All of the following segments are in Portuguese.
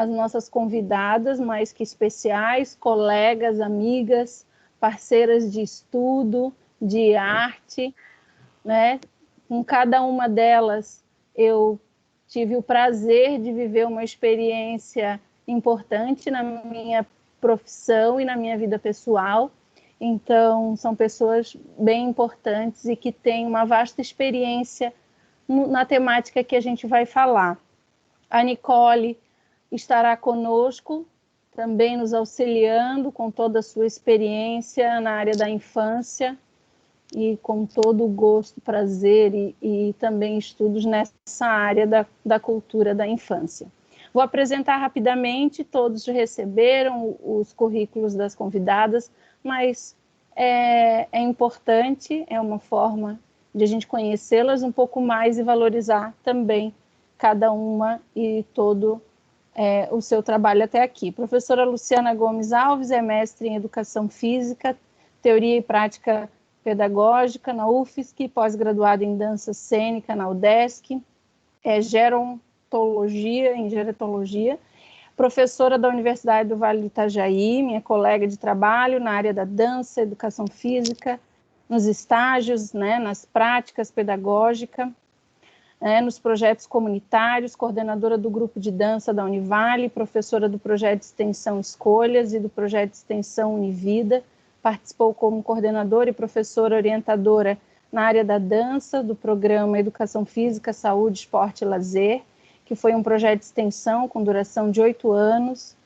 as nossas convidadas mais que especiais, colegas, amigas, parceiras de estudo, de arte, né? Com cada uma delas, eu tive o prazer de viver uma experiência importante na minha profissão e na minha vida pessoal. Então, são pessoas bem importantes e que têm uma vasta experiência na temática que a gente vai falar. A Nicole estará conosco, também nos auxiliando com toda a sua experiência na área da infância e com todo o gosto, prazer e também estudos nessa área da cultura da infância. Vou apresentar rapidamente, todos receberam os currículos das convidadas, mas é importante, é uma forma de a gente conhecê-las um pouco mais e valorizar também cada uma e todo o seu trabalho até aqui. Professora Luciana Gomes Alves é mestre em Educação Física, Teoria e Prática Pedagógica na UFSC, pós-graduada em Dança Cênica na UDESC, gerontologia, em gerontologia, professora da Universidade do Vale do Itajaí, minha colega de trabalho na área da dança, educação física, nos estágios, né, nas práticas pedagógicas, nos projetos comunitários, coordenadora do grupo de dança da Univale, professora do projeto de extensão Escolhas e do projeto de extensão Univida, participou como coordenadora e professora orientadora na área da dança, do programa Educação Física, Saúde, Esporte e Lazer, que foi um projeto de extensão com duração de 8 anos,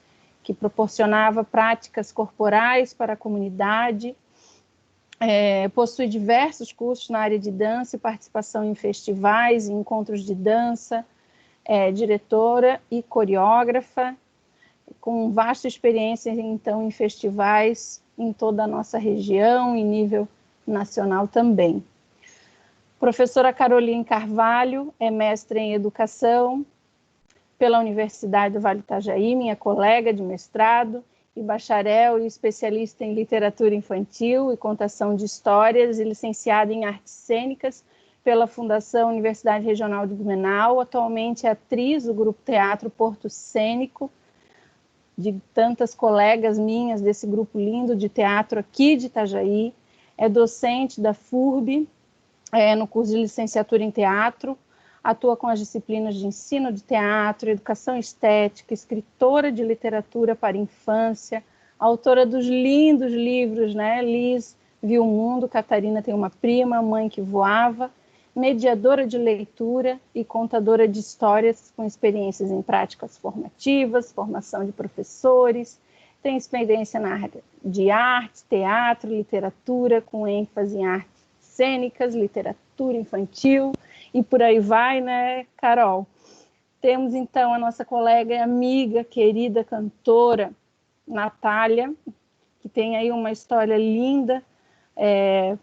que proporcionava práticas corporais para a comunidade, possui diversos cursos na área de dança e participação em festivais e encontros de dança, diretora e coreógrafa, com vasta experiência, então, em festivais em toda a nossa região, em nível nacional também. Professora Caroline Carvalho é mestre em Educação pela Universidade do Vale do Itajaí, minha colega de mestrado, e bacharel e especialista em literatura infantil e contação de histórias, e licenciada em artes cênicas pela Fundação Universidade Regional de Blumenau. Atualmente é atriz do Grupo Teatro Porto Cênico, de tantas colegas minhas desse grupo lindo de teatro aqui de Itajaí. É docente da FURB, no curso de licenciatura em teatro, atua com as disciplinas de ensino de teatro, educação estética, escritora de literatura para infância, autora dos lindos livros, né? Liz viu o mundo, Catarina tem uma prima, Mãe que voava, mediadora de leitura e contadora de histórias com experiências em práticas formativas, formação de professores, tem experiência na área de arte, teatro, literatura, com ênfase em artes cênicas, literatura infantil, e por aí vai, né, Carol? Temos, então, a nossa colega e amiga, querida cantora, Natália, que tem aí uma história linda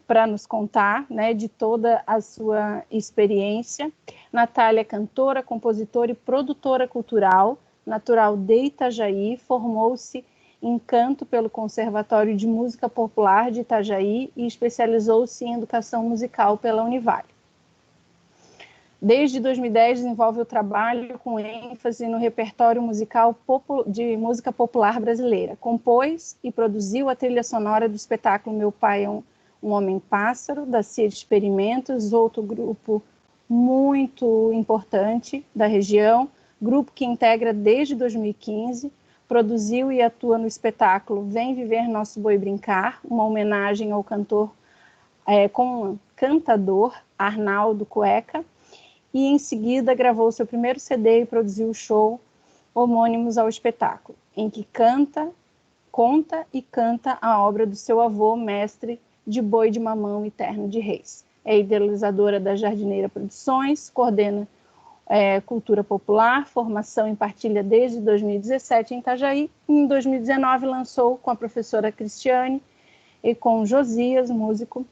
para nos contar, né, de toda a sua experiência. Natália é cantora, compositora e produtora cultural, natural de Itajaí, formou-se em canto pelo Conservatório de Música Popular de Itajaí e especializou-se em educação musical pela Univale. Desde 2010, desenvolve o trabalho com ênfase no repertório musical de música popular brasileira. Compôs e produziu a trilha sonora do espetáculo Meu Pai é um Homem-Pássaro, da CIA de Experimentos, outro grupo muito importante da região, grupo que integra desde 2015, produziu e atua no espetáculo Vem Viver Nosso Boi Brincar, uma homenagem ao cantor, cantador Arnaldo Cueca, e em seguida gravou seu primeiro CD e produziu o show homônimos ao espetáculo, em que conta e canta a obra do seu avô, mestre de Boi de Mamão e Terno de Reis. É idealizadora da Jardineira Produções, coordena cultura popular, formação em partilha desde 2017 em Itajaí, e em 2019 lançou com a professora Cristiane e com Josias, músico,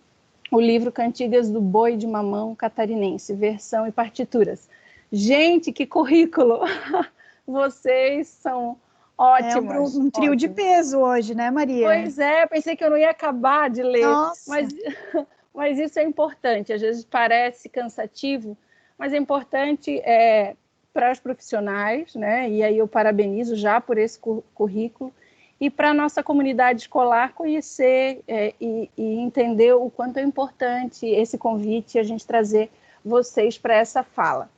o livro Cantigas do Boi de Mamão Catarinense, versão e partituras. Gente, que currículo! Vocês são ótimas. Um trio de peso hoje, né, Maria? Pois é, pensei que eu não ia acabar de ler, Nossa. mas isso é importante. Às vezes parece cansativo, mas é importante para os profissionais, né? E aí eu parabenizo já por esse currículo, e para a nossa comunidade escolar conhecer e entender o quanto é importante esse convite, a gente trazer vocês para essa fala.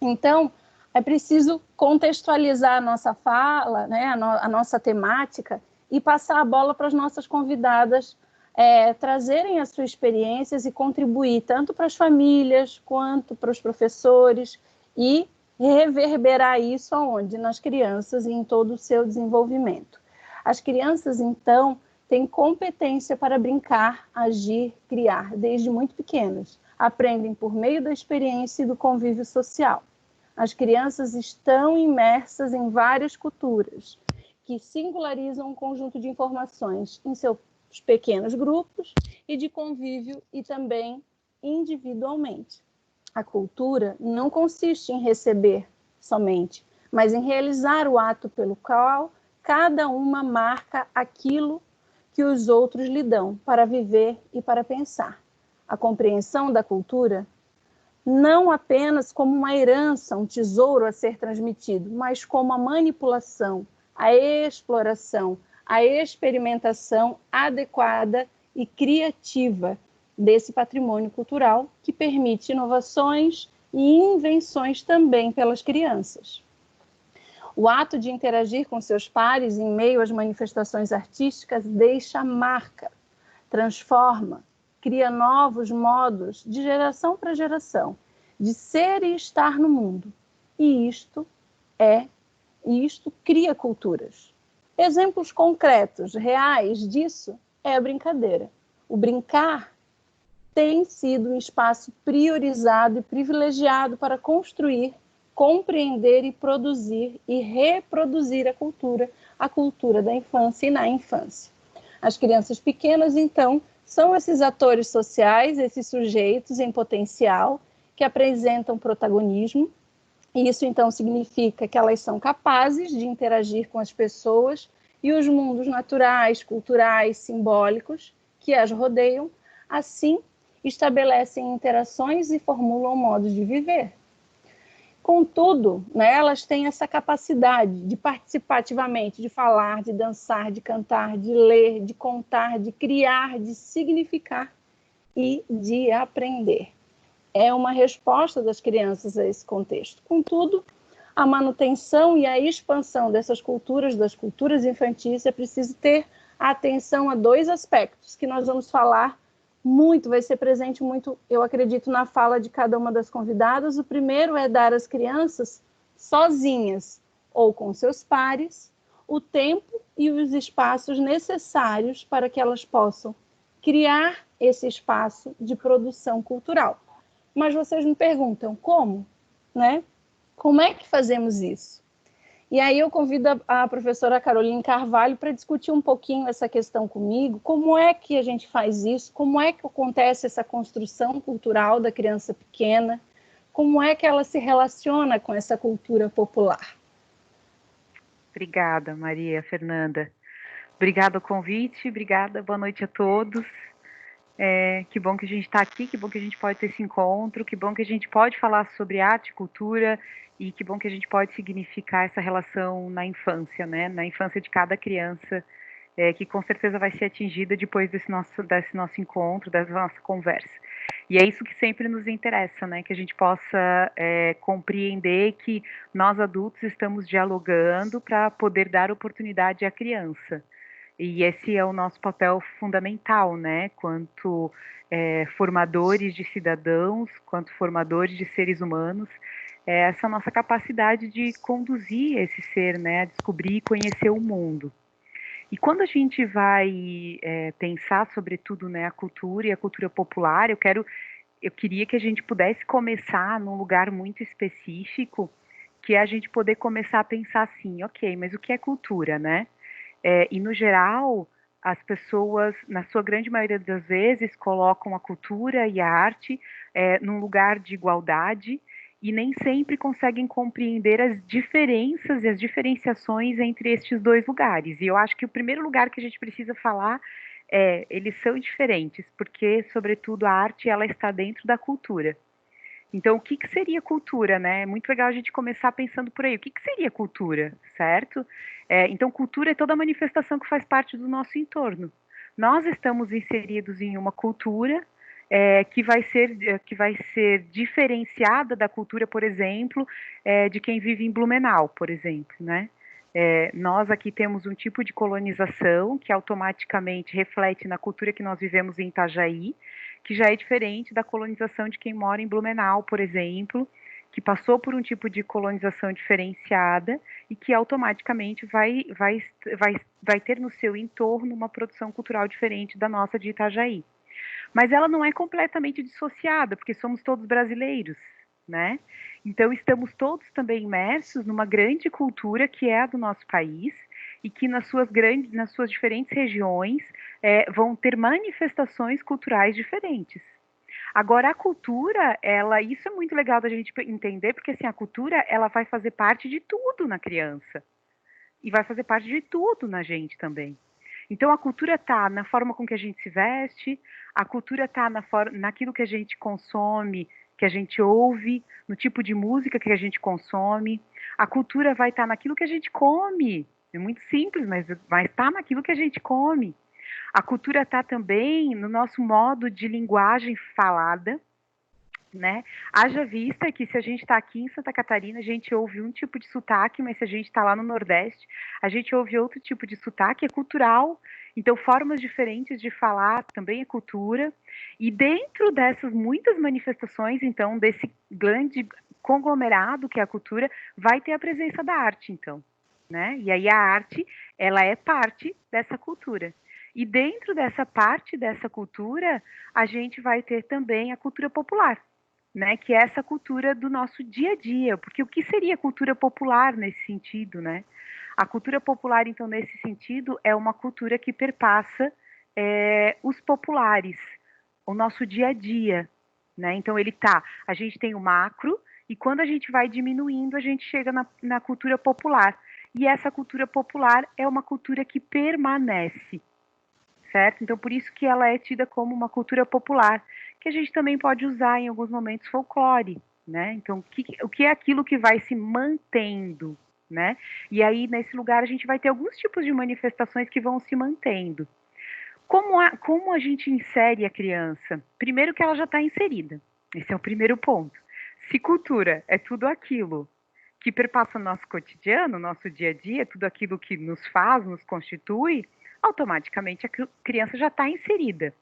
Então, é preciso contextualizar a nossa fala, né, a nossa temática, e passar a bola para as nossas convidadas trazerem as suas experiências e contribuir tanto para as famílias quanto para os professores e reverberar isso aonde? Nas crianças e em todo o seu desenvolvimento. As crianças, então, têm competência para brincar, agir, criar, desde muito pequenas. Aprendem por meio da experiência e do convívio social. As crianças estão imersas em várias culturas, que singularizam um conjunto de informações em seus pequenos grupos e de convívio e também individualmente. A cultura não consiste em receber somente, mas em realizar o ato pelo qual cada uma marca aquilo que os outros lhe dão para viver e para pensar. A compreensão da cultura não apenas como uma herança, um tesouro a ser transmitido, mas como a manipulação, a exploração, a experimentação adequada e criativa desse patrimônio cultural que permite inovações e invenções também pelas crianças. O ato de interagir com seus pares em meio às manifestações artísticas deixa marca, transforma, cria novos modos de geração para geração, de ser e estar no mundo. E isto cria culturas. Exemplos concretos, reais disso é a brincadeira. O brincar tem sido um espaço priorizado e privilegiado para construir, compreender e produzir e reproduzir a cultura da infância e na infância. As crianças pequenas, então, são esses atores sociais, esses sujeitos em potencial que apresentam protagonismo. E isso, então, significa que elas são capazes de interagir com as pessoas e os mundos naturais, culturais, simbólicos que as rodeiam. Assim, estabelecem interações e formulam modos de viver. Contudo, né, elas têm essa capacidade de participar ativamente, de falar, de dançar, de cantar, de ler, de contar, de criar, de significar e de aprender. É uma resposta das crianças a esse contexto. Contudo, a manutenção e a expansão dessas culturas, das culturas infantis, é preciso ter atenção a dois aspectos que nós vamos falar muito, vai ser presente muito, eu acredito, na fala de cada uma das convidadas. O primeiro é dar às crianças, sozinhas ou com seus pares, o tempo e os espaços necessários para que elas possam criar esse espaço de produção cultural. Mas vocês me perguntam, como? Né? Como é que fazemos isso? E aí eu convido a professora Caroline Carvalho para discutir um pouquinho essa questão comigo, como é que a gente faz isso, como é que acontece essa construção cultural da criança pequena, como é que ela se relaciona com essa cultura popular. Obrigada, Maria Fernanda. Obrigada ao convite, obrigada, boa noite a todos. Que bom que a gente está aqui, que bom que a gente pode ter esse encontro, que bom que a gente pode falar sobre arte e cultura, e que bom que a gente pode significar essa relação na infância, né? Na infância de cada criança, que com certeza vai ser atingida depois desse nosso encontro, dessa nossa conversa. E é isso que sempre nos interessa, né? Que a gente possa compreender que nós adultos estamos dialogando para poder dar oportunidade à criança. E esse é o nosso papel fundamental, né? Quanto formadores de cidadãos, quanto formadores de seres humanos, essa nossa capacidade de conduzir esse ser, né? A descobrir e conhecer o mundo. E quando a gente vai pensar, sobretudo, né, a cultura e a cultura popular, eu queria que a gente pudesse começar num lugar muito específico, que é a gente poder começar a pensar assim, ok, mas o que é cultura, né? E no geral, as pessoas, na sua grande maioria das vezes, colocam a cultura e a arte num lugar de igualdade, e nem sempre conseguem compreender as diferenças e as diferenciações entre estes dois lugares. E eu acho que o primeiro lugar que a gente precisa falar eles são diferentes, porque, sobretudo, a arte ela está dentro da cultura. Então, o que seria cultura, né? É muito legal a gente começar pensando por aí. O que seria cultura, certo? Então, cultura é toda manifestação que faz parte do nosso entorno. Nós estamos inseridos em uma cultura que vai ser diferenciada da cultura, por exemplo, de quem vive em Blumenau, por exemplo, né? Nós aqui temos um tipo de colonização que automaticamente reflete na cultura que nós vivemos em Itajaí, que já é diferente da colonização de quem mora em Blumenau, por exemplo, que passou por um tipo de colonização diferenciada e que automaticamente vai ter no seu entorno uma produção cultural diferente da nossa de Itajaí. Mas ela não é completamente dissociada, porque somos todos brasileiros, né? Então estamos todos também imersos numa grande cultura que é a do nosso país e que nas suas diferentes regiões vão ter manifestações culturais diferentes. Agora a cultura, isso é muito legal da gente entender, porque assim, a cultura ela vai fazer parte de tudo na criança e vai fazer parte de tudo na gente também. Então a cultura está na forma com que a gente se veste, a cultura está naquilo que a gente consome, que a gente ouve, no tipo de música que a gente consome. A cultura vai estar naquilo que a gente come. É muito simples, mas está naquilo que a gente come. A cultura está também no nosso modo de linguagem falada, né? Haja vista que se a gente está aqui em Santa Catarina, a gente ouve um tipo de sotaque, mas se a gente está lá no Nordeste, a gente ouve outro tipo de sotaque, é cultural. Então, formas diferentes de falar também é cultura. E dentro dessas muitas manifestações, então, desse grande conglomerado que é a cultura, vai ter a presença da arte, então, né? E aí a arte, ela é parte dessa cultura. E dentro dessa parte dessa cultura, a gente vai ter também a cultura popular, né, que é essa cultura do nosso dia a dia, porque o que seria cultura popular nesse sentido, né? A cultura popular, então, nesse sentido, é uma cultura que perpassa os populares, o nosso dia a dia, né? Então, a gente tem o macro, e quando a gente vai diminuindo, a gente chega na cultura popular. E essa cultura popular é uma cultura que permanece, certo? Então, por isso que ela é tida como uma cultura popular, que a gente também pode usar em alguns momentos folclore, né? Então, o que é aquilo que vai se mantendo, né? E aí, nesse lugar, a gente vai ter alguns tipos de manifestações que vão se mantendo. Como a gente insere a criança? Primeiro que ela já está inserida. Esse é o primeiro ponto. Se cultura é tudo aquilo que perpassa o nosso cotidiano, nosso dia a dia, tudo aquilo que nos faz, nos constitui, automaticamente a criança já está inserida.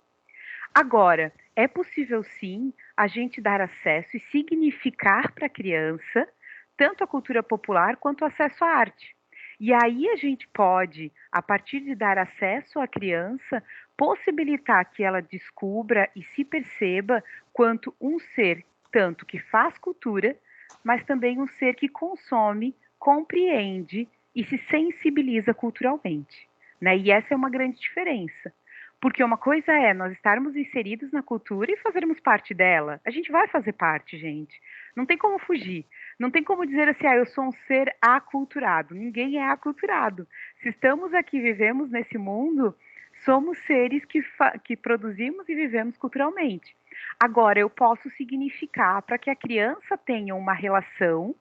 Agora, é possível sim a gente dar acesso e significar para a criança tanto a cultura popular quanto o acesso à arte. E aí a gente pode, a partir de dar acesso à criança, possibilitar que ela descubra e se perceba quanto um ser tanto que faz cultura, mas também um ser que consome, compreende e se sensibiliza culturalmente, né? E essa é uma grande diferença. Porque uma coisa é nós estarmos inseridos na cultura e fazermos parte dela. A gente vai fazer parte, gente. Não tem como fugir. Não tem como dizer assim, eu sou um ser aculturado. Ninguém é aculturado. Se estamos aqui, vivemos nesse mundo, somos seres que produzimos e vivemos culturalmente. Agora, eu posso significar para que a criança tenha uma relação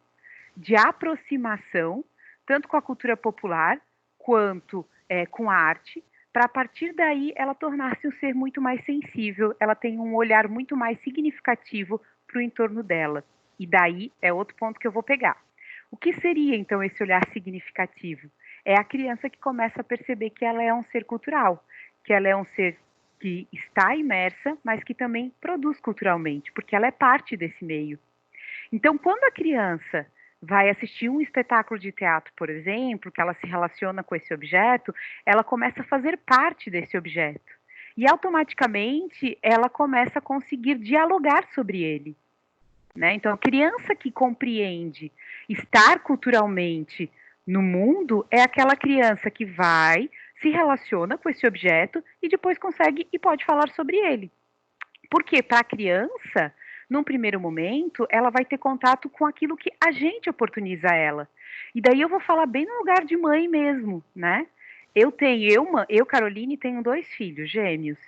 de aproximação, tanto com a cultura popular, quanto com a arte, para a partir daí ela tornar-se um ser muito mais sensível, ela tem um olhar muito mais significativo para o entorno dela. E daí é outro ponto que eu vou pegar. O que seria, então, esse olhar significativo? É a criança que começa a perceber que ela é um ser cultural, que ela é um ser que está imersa, mas que também produz culturalmente, porque ela é parte desse meio. Então, quando a criança vai assistir um espetáculo de teatro, por exemplo, que ela se relaciona com esse objeto, ela começa a fazer parte desse objeto. E automaticamente ela começa a conseguir dialogar sobre ele, né? Então, a criança que compreende estar culturalmente no mundo é aquela criança que vai, se relaciona com esse objeto e depois consegue e pode falar sobre ele. Porque para a criança, num primeiro momento, ela vai ter contato com aquilo que a gente oportuniza a ela. E daí eu vou falar bem no lugar de mãe mesmo, né? Eu, Caroline, tenho 2 filhos gêmeos.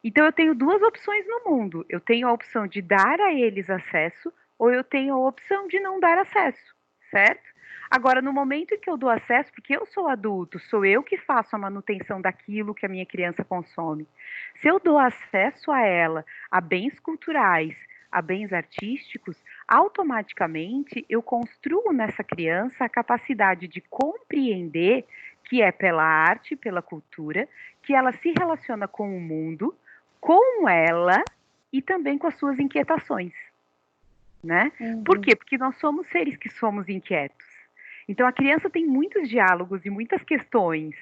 Então eu tenho duas opções no mundo. Eu tenho a opção de dar a eles acesso ou eu tenho a opção de não dar acesso, certo? Agora, no momento em que eu dou acesso, porque eu sou adulto, sou eu que faço a manutenção daquilo que a minha criança consome. Se eu dou acesso a ela, a bens culturais, a bens artísticos, automaticamente eu construo nessa criança a capacidade de compreender que é pela arte, pela cultura, que ela se relaciona com o mundo, com ela e também com as suas inquietações, né? Por quê? Porque nós somos seres que somos inquietos. Então a criança tem muitos diálogos e muitas questões,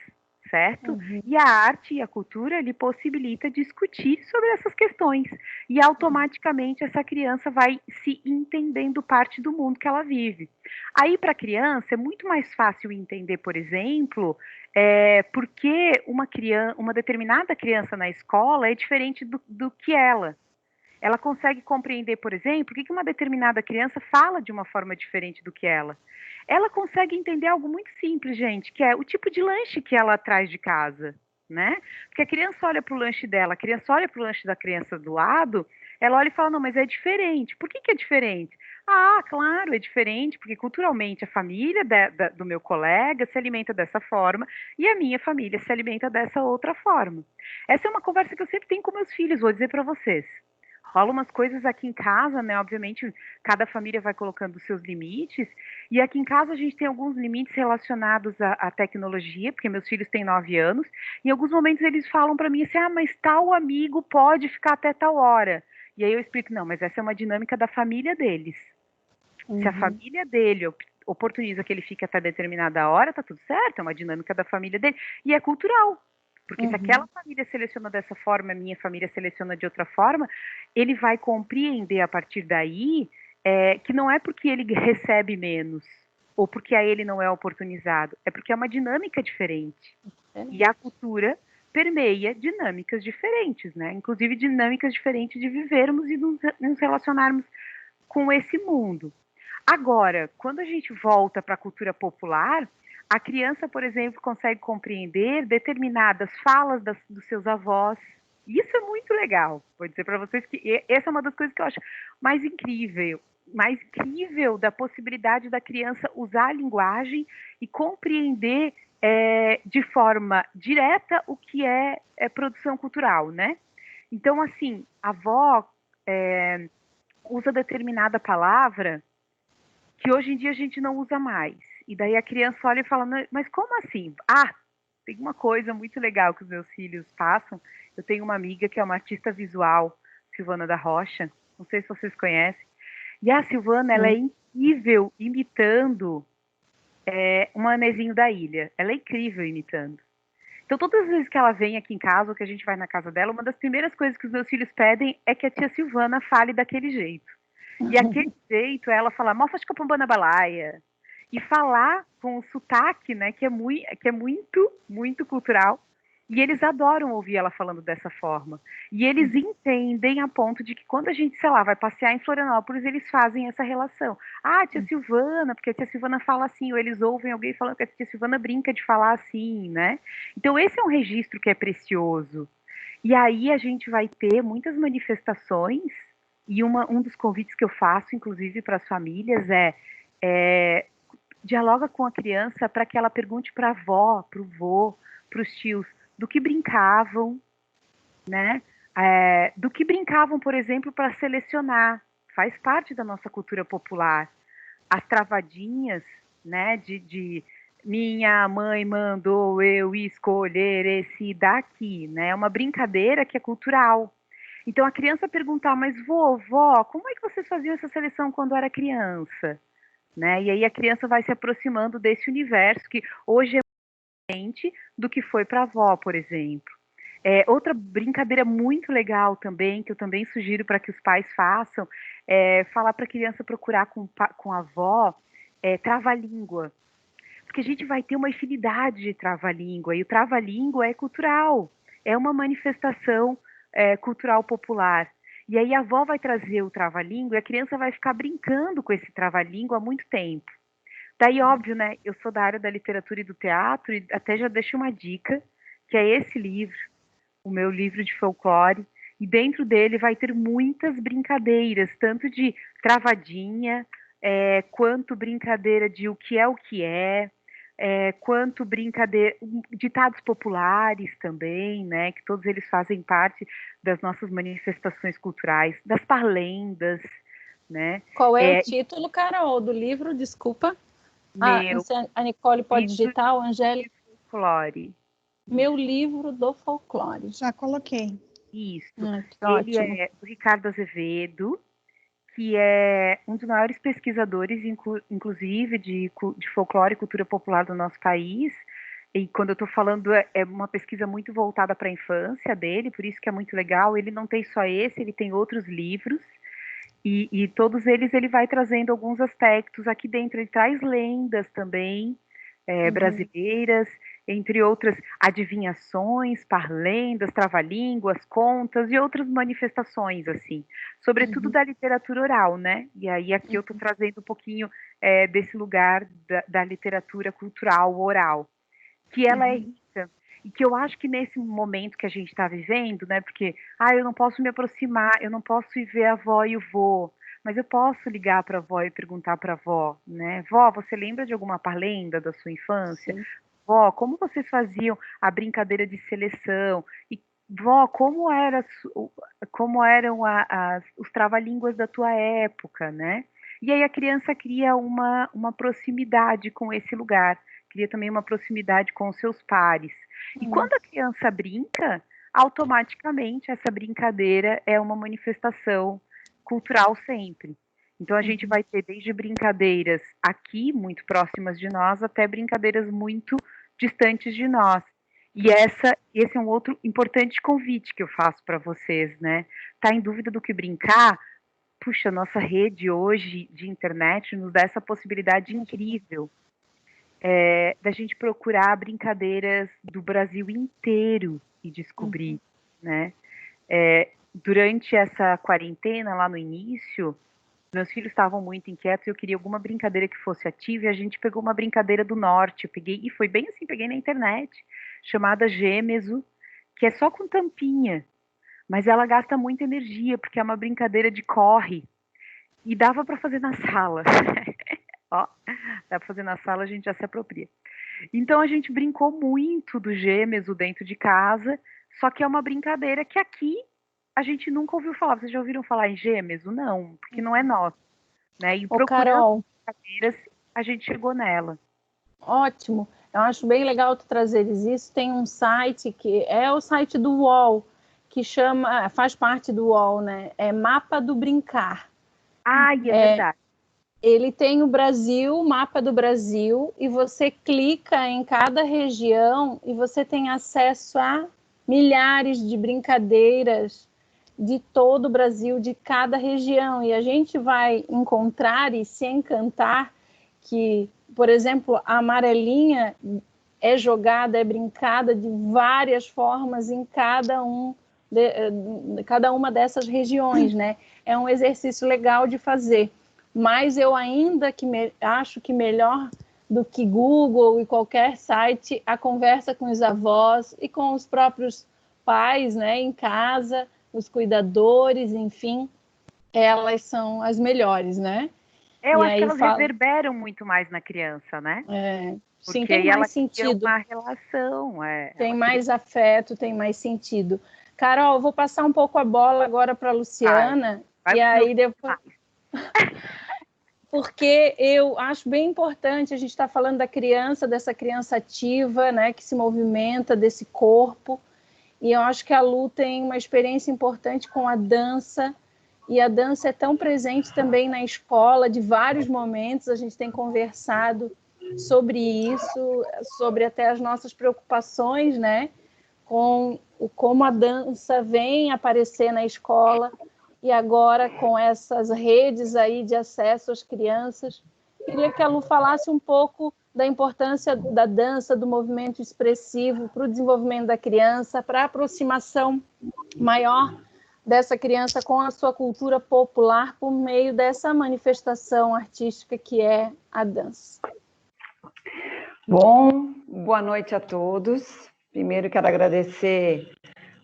certo? E a arte e a cultura lhe possibilita discutir sobre essas questões e automaticamente essa criança vai se entendendo parte do mundo que ela vive. Aí para a criança é muito mais fácil entender, por exemplo, porque uma determinada criança na escola é diferente do que ela. Ela consegue compreender, por exemplo, por que uma determinada criança fala de uma forma diferente do que ela. Ela consegue entender algo muito simples, gente, que é o tipo de lanche que ela traz de casa, né? Porque a criança olha para o lanche dela, a criança olha para o lanche da criança do lado, ela olha e fala, não, mas é diferente. Por que é diferente? Ah, claro, é diferente, porque culturalmente a família do meu colega se alimenta dessa forma e a minha família se alimenta dessa outra forma. Essa é uma conversa que eu sempre tenho com meus filhos, vou dizer para vocês. Rola umas coisas aqui em casa, né? Obviamente, cada família vai colocando os seus limites. E aqui em casa a gente tem alguns limites relacionados à tecnologia, porque meus filhos têm 9 anos. Em alguns momentos eles falam para mim assim: ah, mas tal amigo pode ficar até tal hora. E aí eu explico: não, mas essa é uma dinâmica da família deles. Se a família dele oportuniza que ele fique até determinada hora, tá tudo certo, é uma dinâmica da família dele. E é cultural. Porque se aquela família seleciona dessa forma, a minha família seleciona de outra forma, ele vai compreender a partir daí que não é porque ele recebe menos, ou porque a ele não é oportunizado, é porque é uma dinâmica diferente. E a cultura permeia dinâmicas diferentes, né? Inclusive dinâmicas diferentes de vivermos e nos relacionarmos com esse mundo. Agora, quando a gente volta para a cultura popular, a criança, por exemplo, consegue compreender determinadas falas dos seus avós. Isso é muito legal. Vou dizer para vocês que essa é uma das coisas que eu acho mais incrível da possibilidade da criança usar a linguagem e compreender de forma direta o que é produção cultural, né? Então, assim, a avó usa determinada palavra que hoje em dia a gente não usa mais. E daí a criança olha e fala, mas como assim? Ah, tem uma coisa muito legal que os meus filhos passam. Eu tenho uma amiga que é uma artista visual, Silvana da Rocha, não sei se vocês conhecem. E a Silvana, ela é incrível imitando um manezinho da ilha. Ela é incrível imitando. Então, todas as vezes que ela vem aqui em casa, ou que a gente vai na casa dela, uma das primeiras coisas que os meus filhos pedem é que a tia Silvana fale daquele jeito. E aquele jeito é ela falar, mofa de Capombana Balaia. E falar com o sotaque, né, que é muito, muito cultural. E eles adoram ouvir ela falando dessa forma. E eles entendem a ponto de que quando a gente, sei lá, vai passear em Florianópolis, eles fazem essa relação. Ah, tia Silvana, porque a tia Silvana fala assim, ou eles ouvem alguém falando que a tia Silvana brinca de falar assim, né? Então esse é um registro que é precioso. E aí a gente vai ter muitas manifestações, e um dos convites que eu faço, inclusive, para as famílias dialoga com a criança para que ela pergunte para a avó, para o vô, para os tios, do que brincavam, né? Do que brincavam, por exemplo, para selecionar. Faz parte da nossa cultura popular. As travadinhas, né? De minha mãe mandou eu escolher esse daqui, né? É uma brincadeira que é cultural. Então a criança perguntar, mas vovó, como é que vocês faziam essa seleção quando era criança? Né? E aí a criança vai se aproximando desse universo que hoje é diferente do que foi para a avó, por exemplo. Outra brincadeira muito legal também, que eu também sugiro para que os pais façam, é falar para a criança procurar com a avó trava-língua. Porque a gente vai ter uma infinidade de trava-língua, e o trava-língua é cultural, é uma manifestação cultural popular. E aí a avó vai trazer o trava-língua e a criança vai ficar brincando com esse trava-língua há muito tempo. Daí, óbvio, né, eu sou da área da literatura e do teatro, e até já deixo uma dica, que é esse livro, o meu livro de folclore, e dentro dele vai ter muitas brincadeiras, tanto de travadinha, quanto brincadeira de o que é, quanto brincadeira, ditados populares também, né, que todos eles fazem parte das nossas manifestações culturais, das parlendas, né. Qual é o título, Carol, do livro? Desculpa. A Nicole pode digitar, o Angélica. Folclore. Meu livro do folclore. Já coloquei. Isso. Ele é do Ricardo Azevedo, que é um dos maiores pesquisadores, inclusive, de folclore e cultura popular do nosso país. E quando eu estou falando, é uma pesquisa muito voltada para a infância dele, por isso que é muito legal. Ele não tem só esse, ele tem outros livros. E todos eles ele vai trazendo alguns aspectos aqui dentro. Ele traz lendas também, brasileiras, entre outras adivinhações, parlendas, trava-línguas, contas e outras manifestações, assim, sobretudo da literatura oral, né? E aí aqui eu estou trazendo um pouquinho desse lugar da literatura cultural oral, que ela é rica, e que eu acho que nesse momento que a gente está vivendo, né? Porque, eu não posso me aproximar, eu não posso ir ver a avó e o vô, mas eu posso ligar para a avó e perguntar para a avó, né? Vó, você lembra de alguma parlenda da sua infância? Sim. Vó, como vocês faziam a brincadeira de seleção? E, vó, como eram os trava-línguas da tua época, né? E aí a criança cria uma proximidade com esse lugar, cria também uma proximidade com os seus pares. E quando a criança brinca, automaticamente essa brincadeira é uma manifestação cultural sempre. Então a gente vai ter desde brincadeiras aqui, muito próximas de nós, até brincadeiras muito distantes de nós. E esse é um outro importante convite que eu faço para vocês, né? Tá em dúvida do que brincar? Puxa, nossa rede hoje de internet nos dá essa possibilidade incrível da gente procurar brincadeiras do Brasil inteiro e descobrir, né? Durante essa quarentena, lá no início, meus filhos estavam muito inquietos e eu queria alguma brincadeira que fosse ativa, e a gente pegou uma brincadeira do norte, eu peguei, e foi bem assim, peguei na internet, chamada Gêmeso, que é só com tampinha, mas ela gasta muita energia, porque é uma brincadeira de corre, e dava para fazer na sala. Ó, dá para fazer na sala, a gente já se apropria. Então a gente brincou muito do Gêmeso dentro de casa, só que é uma brincadeira que aqui a gente nunca ouviu falar. Vocês já ouviram falar em Gêmeso? Não, porque não é nosso, né? E procurando Carol, brincadeiras, a gente chegou nela. ótimo. Eu acho bem legal tu trazeres isso. Tem um site que é o site do UOL, que faz parte do UOL, né? É Mapa do Brincar. É verdade. Ele tem o Brasil, o mapa do Brasil, e você clica em cada região e você tem acesso a milhares de brincadeiras de todo o Brasil, de cada região. E a gente vai encontrar e se encantar que, por exemplo, a amarelinha é jogada, é brincada de várias formas em cada uma dessas regiões, né? É um exercício legal de fazer. Mas eu ainda acho que melhor do que Google e qualquer site, a conversa com os avós e com os próprios pais, né, em casa, os cuidadores, enfim, elas são as melhores, né? Eu acho que elas reverberam muito mais na criança, né? Sim, porque tem aí mais sentido. Uma relação. Tem mais afeto, tem mais sentido. Carol, eu vou passar um pouco a bola agora para a Luciana, e aí depois... Porque eu acho bem importante, a gente está falando da criança, dessa criança ativa, né, que se movimenta, desse corpo, e eu acho que a Lu tem uma experiência importante com a dança, e a dança é tão presente também na escola, de vários momentos, a gente tem conversado sobre isso, sobre até as nossas preocupações, né, com como a dança vem aparecer na escola, e agora com essas redes aí de acesso às crianças. Queria que a Lu falasse um pouco da importância da dança, do movimento expressivo para o desenvolvimento da criança, para a aproximação maior dessa criança com a sua cultura popular por meio dessa manifestação artística que é a dança. Bom, boa noite a todos. Primeiro quero agradecer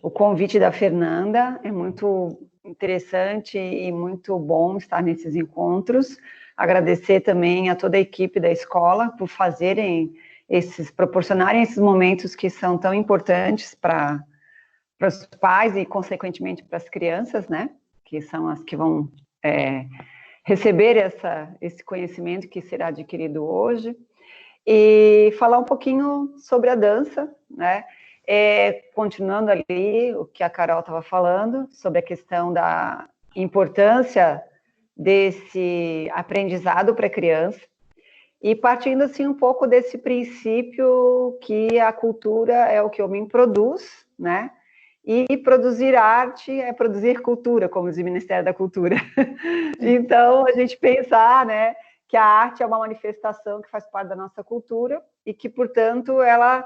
o convite da Fernanda, é muito interessante e muito bom estar nesses encontros. Agradecer também a toda a equipe da escola por proporcionarem esses momentos que são tão importantes para os pais e, consequentemente, para as crianças, né? Que são as que vão receber esse conhecimento que será adquirido hoje. E falar um pouquinho sobre a dança, né? Continuando ali o que a Carol estava falando, sobre a questão da importância desse aprendizado para a criança, e partindo assim um pouco desse princípio que a cultura é o que o homem produz, né? E produzir arte é produzir cultura, como diz o Ministério da Cultura. Então, a gente pensar, né, que a arte é uma manifestação que faz parte da nossa cultura e que, portanto, ela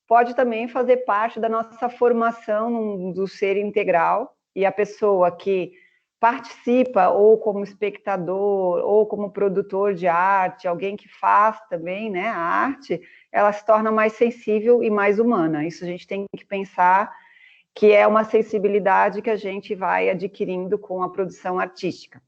pode também fazer parte da nossa formação do ser integral, e a pessoa que participa, ou como espectador, ou como produtor de arte, alguém que faz também, né, a arte, ela se torna mais sensível e mais humana. Isso a gente tem que pensar que é uma sensibilidade que a gente vai adquirindo com a produção artística.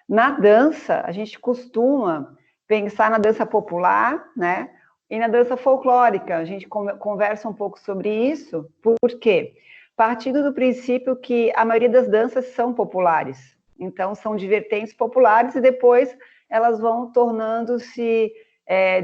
Na dança, a gente costuma pensar na dança popular, né, e na dança folclórica. A gente conversa um pouco sobre isso, porque partindo do princípio que a maioria das danças são populares, então são de vertentes populares e depois elas vão tornando-se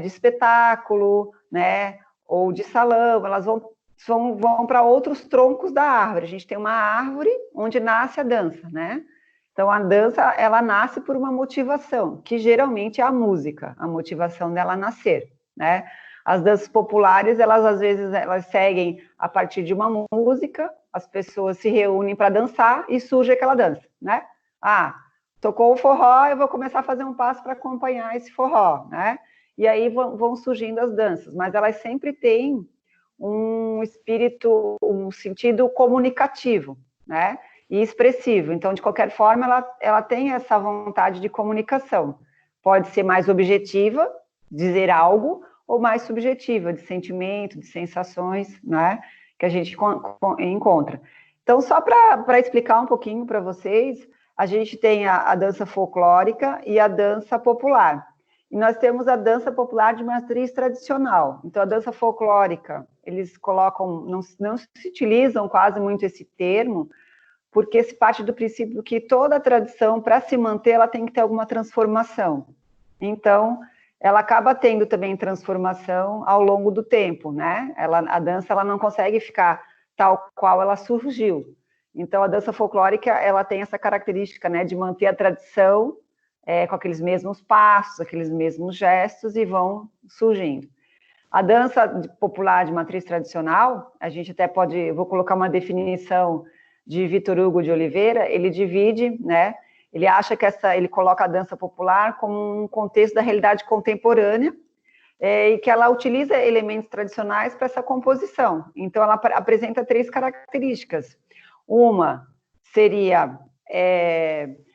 de espetáculo, né, ou de salão, elas vão para outros troncos da árvore. A gente tem uma árvore onde nasce a dança, né? Então, a dança, ela nasce por uma motivação, que geralmente é a música, a motivação dela nascer, né? As danças populares, elas às vezes elas seguem a partir de uma música, as pessoas se reúnem para dançar e surge aquela dança, né? Tocou o forró, eu vou começar a fazer um passo para acompanhar esse forró, né? E aí vão surgindo as danças, mas elas sempre têm um espírito, um sentido comunicativo, né? E expressivo. Então, de qualquer forma, ela tem essa vontade de comunicação. Pode ser mais objetiva, dizer algo, ou mais subjetiva, de sentimento, de sensações, né? Que a gente encontra. Então, só para explicar um pouquinho para vocês, a gente tem a dança folclórica e a dança popular. E nós temos a dança popular de matriz tradicional. Então, a dança folclórica, eles colocam, não se utilizam quase muito esse termo, porque se parte do princípio que toda tradição, para se manter, ela tem que ter alguma transformação. Então, ela acaba tendo também transformação ao longo do tempo, né? A dança, ela não consegue ficar tal qual ela surgiu. Então, a dança folclórica, ela tem essa característica, né, de manter a tradição com aqueles mesmos passos, aqueles mesmos gestos, e vão surgindo. A dança popular de matriz tradicional, a gente até vou colocar uma definição de Vitor Hugo de Oliveira, ele divide, né, ele acha que ele coloca a dança popular como um contexto da realidade contemporânea, e que ela utiliza elementos tradicionais para essa composição. Então, ela apresenta 3 características. Uma seria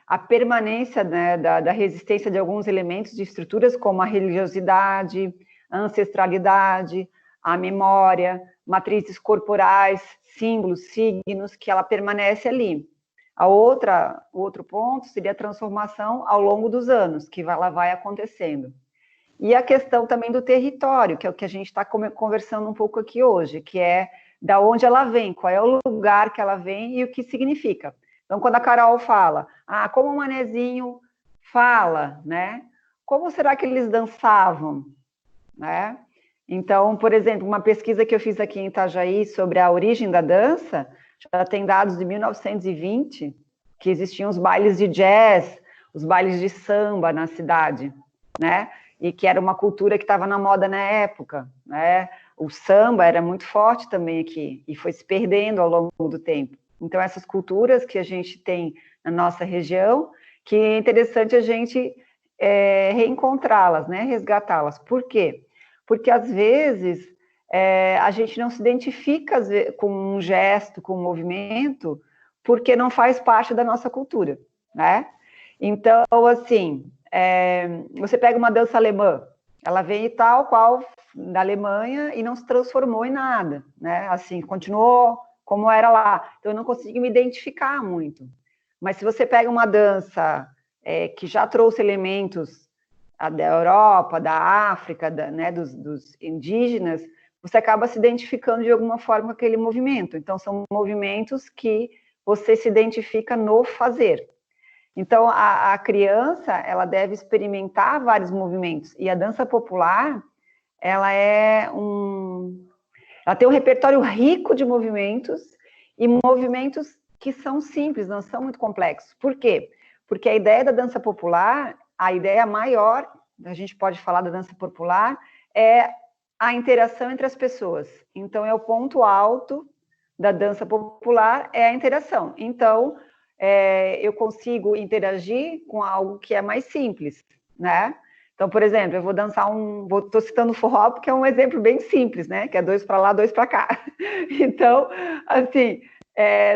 a permanência, né, da resistência de alguns elementos de estruturas, como a religiosidade, a ancestralidade, a memória, matrizes corporais, símbolos, signos, que ela permanece ali. O outro ponto seria a transformação ao longo dos anos, que ela vai acontecendo. E a questão também do território, que é o que a gente está conversando um pouco aqui hoje, que é da onde ela vem, qual é o lugar que ela vem e o que significa. Então, quando a Carol fala, como o Manezinho fala, né? Como será que eles dançavam, né? Então, por exemplo, uma pesquisa que eu fiz aqui em Itajaí sobre a origem da dança, já tem dados de 1920, que existiam os bailes de jazz, os bailes de samba na cidade, né? E que era uma cultura que estava na moda na época, né? O samba era muito forte também aqui, e foi se perdendo ao longo do tempo. Então, essas culturas que a gente tem na nossa região, que é interessante a gente reencontrá-las, né? Resgatá-las. Por quê? Porque, às vezes, a gente não se identifica com um gesto, com um movimento, porque não faz parte da nossa cultura, né? Então, assim, você pega uma dança alemã, Ela veio tal qual da Alemanha e não se transformou em nada, né? Assim, continuou como era lá. Então, eu não consigo me identificar muito. Mas se você pega uma dança que já trouxe elementos da Europa, da África, né, dos indígenas, você acaba se identificando de alguma forma com aquele movimento. Então, são movimentos que você se identifica no fazer. Então, a criança, ela deve experimentar vários movimentos. E a dança popular, ela tem um repertório rico de movimentos e movimentos que são simples, não são muito complexos. Por quê? Porque a ideia da dança popular, a ideia maior, a gente pode falar da dança popular, é a interação entre as pessoas. Então, é o ponto alto da dança popular, é a interação. Então, eu consigo interagir com algo que é mais simples, né? Então, por exemplo, eu vou dançar estou citando o forró porque é um exemplo bem simples, né? Que é 2 para lá, 2 para cá. Então, assim,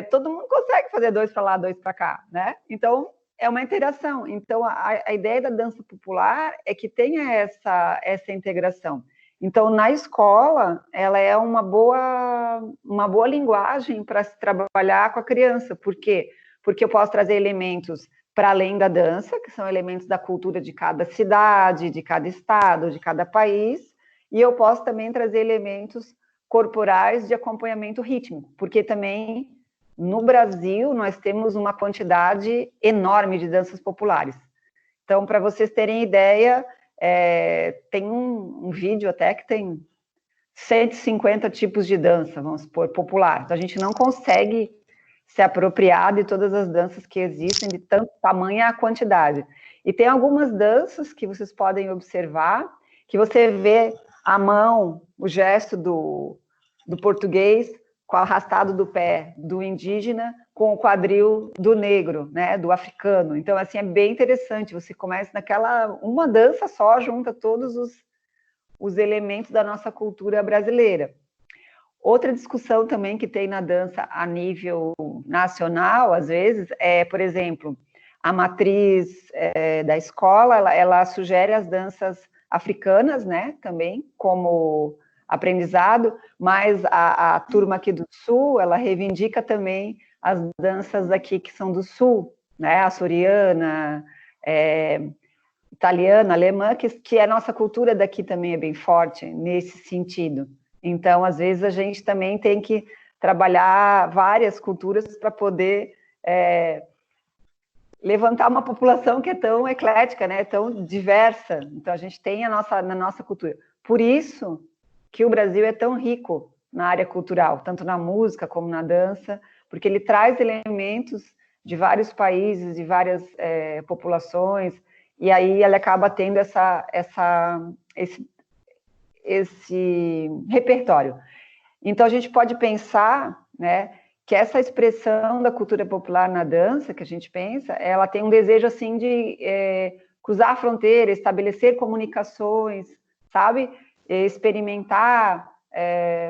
todo mundo consegue fazer 2 para lá, 2 para cá, né? Então, é uma interação. Então, a ideia da dança popular é que tenha essa integração. Então, na escola, ela é uma boa linguagem para se trabalhar com a criança. Por quê? Porque eu posso trazer elementos para além da dança, que são elementos da cultura de cada cidade, de cada estado, de cada país, e eu posso também trazer elementos corporais de acompanhamento rítmico, porque também no Brasil nós temos uma quantidade enorme de danças populares. Então, para vocês terem ideia, tem um vídeo até que tem 150 tipos de dança, vamos supor, popular. Então, a gente não consegue se apropriar de todas as danças que existem, de tanto tamanha a quantidade. E tem algumas danças que vocês podem observar, que você vê a mão, o gesto do português, com o arrastado do pé do indígena, com o quadril do negro, né, do africano. Então, assim, é bem interessante. Você começa uma dança só, junta todos os elementos da nossa cultura brasileira. Outra discussão também que tem na dança a nível nacional, às vezes, por exemplo, a matriz da escola, ela sugere as danças africanas, né, também, como aprendizado, mas a turma aqui do Sul, ela reivindica também as danças aqui que são do Sul, né, açoriana, italiana, alemã, que a nossa cultura daqui também é bem forte nesse sentido. Então, às vezes, a gente também tem que trabalhar várias culturas para poder levantar uma população que é tão eclética, né, tão diversa. Então, a gente tem na nossa cultura. Por isso que o Brasil é tão rico na área cultural, tanto na música como na dança, porque ele traz elementos de vários países, de várias populações, e aí ele acaba tendo esse repertório. Então, a gente pode pensar, né, que essa expressão da cultura popular na dança, que a gente pensa, ela tem um desejo, assim, de cruzar a fronteira, estabelecer comunicações, sabe? Experimentar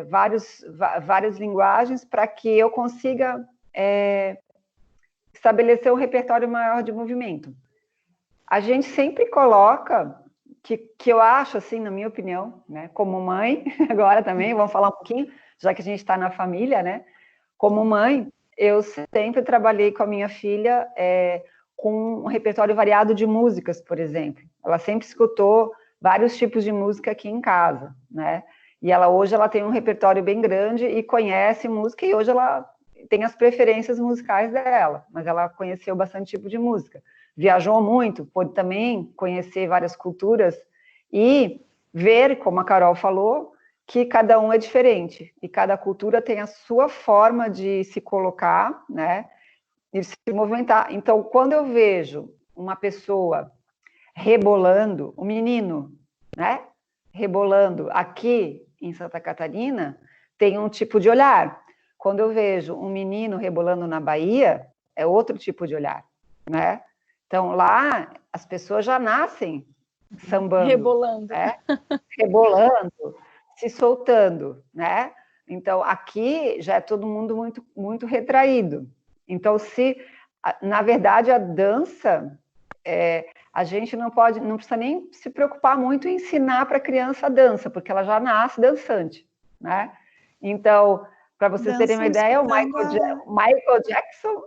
várias linguagens para que eu consiga estabelecer um repertório maior de movimento. A gente sempre coloca... Que eu acho, assim, na minha opinião, né, como mãe, agora também, vamos falar um pouquinho, já que a gente está na família, né, como mãe, eu sempre trabalhei com a minha filha com um repertório variado de músicas, por exemplo. Ela sempre escutou vários tipos de música aqui em casa, né, e hoje ela tem um repertório bem grande e conhece música, e hoje ela tem as preferências musicais dela, mas ela conheceu bastante tipo de música. Viajou muito, pôde também conhecer várias culturas e ver, como a Carol falou, que cada um é diferente e cada cultura tem a sua forma de se colocar, né, e se movimentar. Então, quando eu vejo uma pessoa rebolando, um menino, né, rebolando aqui em Santa Catarina, tem um tipo de olhar. Quando eu vejo um menino rebolando na Bahia, é outro tipo de olhar, né? Então, lá, as pessoas já nascem sambando. Rebolando. Né? Rebolando, se soltando, né? Então, aqui já é todo mundo muito, muito retraído. Então, na verdade, a dança, a gente não precisa nem se preocupar muito em ensinar para a criança a dança, porque ela já nasce dançante, né? Então, para vocês terem uma ideia, o Michael Jackson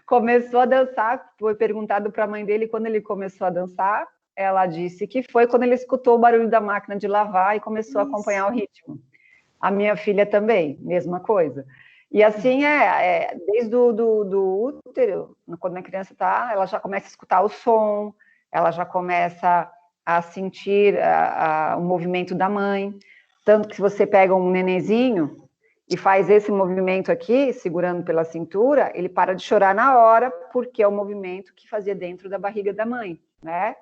começou a dançar, foi perguntado para a mãe dele quando ele começou a dançar, ela disse que foi quando ele escutou o barulho da máquina de lavar e começou a acompanhar o ritmo. A minha filha também, mesma coisa. E assim desde do útero, quando a criança está, ela já começa a escutar o som, ela já começa a sentir o movimento da mãe. Tanto que se você pega um nenenzinho e faz esse movimento aqui, segurando pela cintura, ele para de chorar na hora, porque é o movimento que fazia dentro da barriga da mãe, né?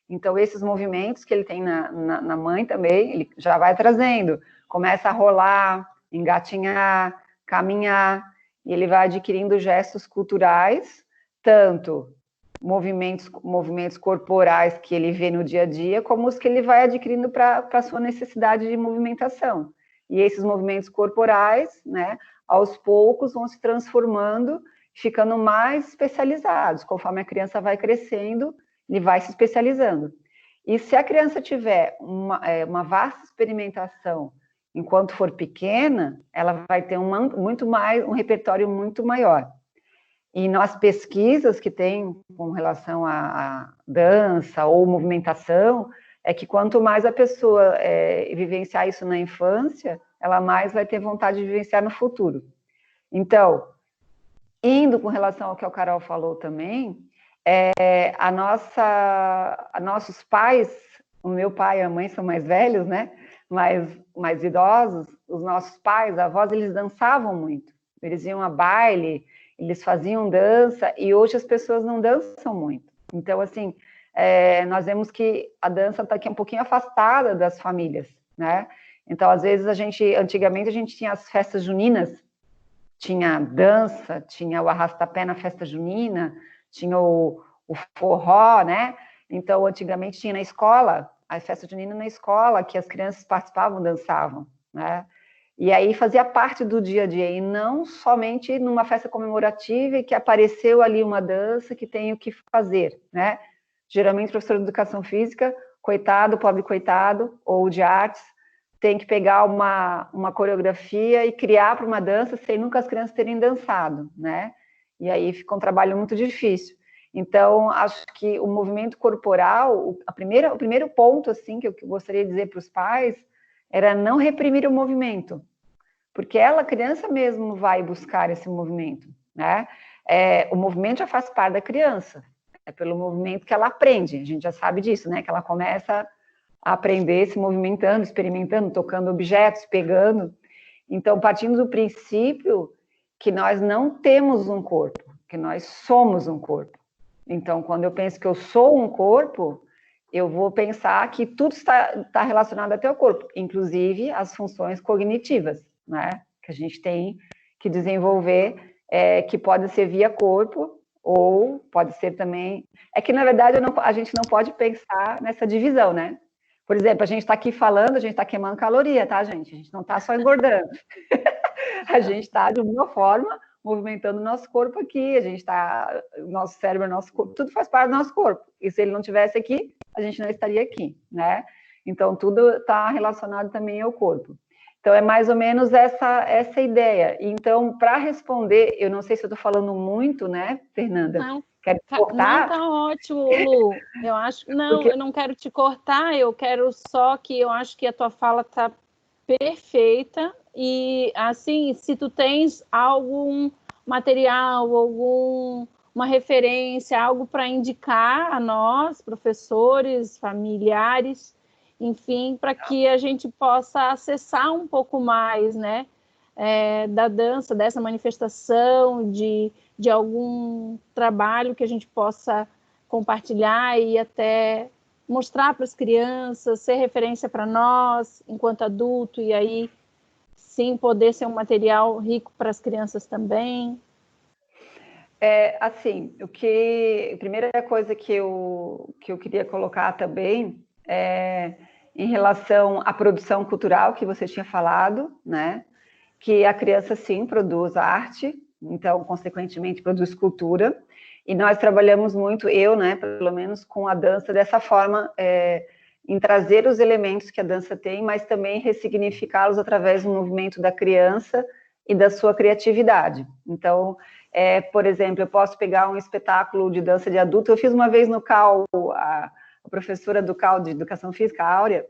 Então, esses movimentos que ele tem na mãe também, ele já vai trazendo. Começa a rolar, engatinhar, caminhar, e ele vai adquirindo gestos culturais, tanto movimentos corporais que ele vê no dia a dia, como os que ele vai adquirindo para a sua necessidade de movimentação. E esses movimentos corporais, né, aos poucos vão se transformando, ficando mais especializados. Conforme a criança vai crescendo, ele vai se especializando. E se a criança tiver uma vasta experimentação enquanto for pequena, ela vai ter um repertório muito maior. E nas pesquisas que tem com relação à dança ou movimentação, é que quanto mais a pessoa vivenciar isso na infância, ela mais vai ter vontade de vivenciar no futuro. Então, indo com relação ao que a Carol falou também, nossos pais, o meu pai e a mãe são mais velhos, né? Mais idosos, os nossos pais, avós, eles dançavam muito. Eles iam a baile, eles faziam dança, e hoje as pessoas não dançam muito. Então, assim, nós vemos que a dança está aqui um pouquinho afastada das famílias, né? Então, às vezes, antigamente, a gente tinha as festas juninas, tinha dança, tinha o arrastapé na festa junina, tinha o forró, né? Então, antigamente tinha na escola, a festa junina na escola, que as crianças participavam, dançavam, né? E aí fazia parte do dia a dia, e não somente numa festa comemorativa e que apareceu ali uma dança que tem o que fazer, né? Geralmente, o professor de educação física, coitado, pobre coitado, ou de artes, tem que pegar uma coreografia e criar para uma dança sem nunca as crianças terem dançado, né? E aí fica um trabalho muito difícil. Então, acho que o movimento corporal, o primeiro ponto, assim, que eu gostaria de dizer para os pais, era não reprimir o movimento, porque a criança mesmo vai buscar esse movimento, né? O movimento já faz parte da criança, é pelo movimento que ela aprende, a gente já sabe disso, né? Que ela começa a aprender se movimentando, experimentando, tocando objetos, pegando. Então, partindo do princípio que nós não temos um corpo, que nós somos um corpo. Então, quando eu penso que eu sou um corpo, eu vou pensar que tudo está relacionado até ao corpo, inclusive as funções cognitivas, né? Que a gente tem que desenvolver, que pode ser via corpo, ou pode ser também... É que, na verdade, a gente não pode pensar nessa divisão, né? Por exemplo, a gente está aqui falando, a gente está queimando caloria, tá, gente? A gente não está só engordando. A gente está, de alguma forma, movimentando o nosso corpo aqui, o nosso cérebro, o nosso corpo, tudo faz parte do nosso corpo. E se ele não estivesse aqui, a gente não estaria aqui, né? Então, tudo está relacionado também ao corpo. Então, é mais ou menos essa ideia. Então, para responder, eu não sei se eu estou falando muito, né, Fernanda? Não. Quer cortar? Não, tá ótimo, Lu. Eu acho, não, eu não quero te cortar, eu quero só que eu acho que a tua fala tá perfeita e assim, se tu tens algum material, uma referência, algo para indicar a nós, professores, familiares, enfim, para que a gente possa acessar um pouco mais, né, da dança, dessa manifestação, de algum trabalho que a gente possa compartilhar e até mostrar para as crianças, ser referência para nós, enquanto adulto, e aí sim poder ser um material rico para as crianças também. Assim, a primeira coisa que eu queria colocar também em relação à produção cultural que você tinha falado, né? Que a criança, sim, produz arte, então, consequentemente, produz cultura. E nós trabalhamos muito, eu, né, pelo menos, com a dança dessa forma, em trazer os elementos que a dança tem, mas também ressignificá-los através do movimento da criança e da sua criatividade. Então, por exemplo, eu posso pegar um espetáculo de dança de adulto. Eu fiz uma vez no CAL, a professora do CAL de Educação Física, a Áurea,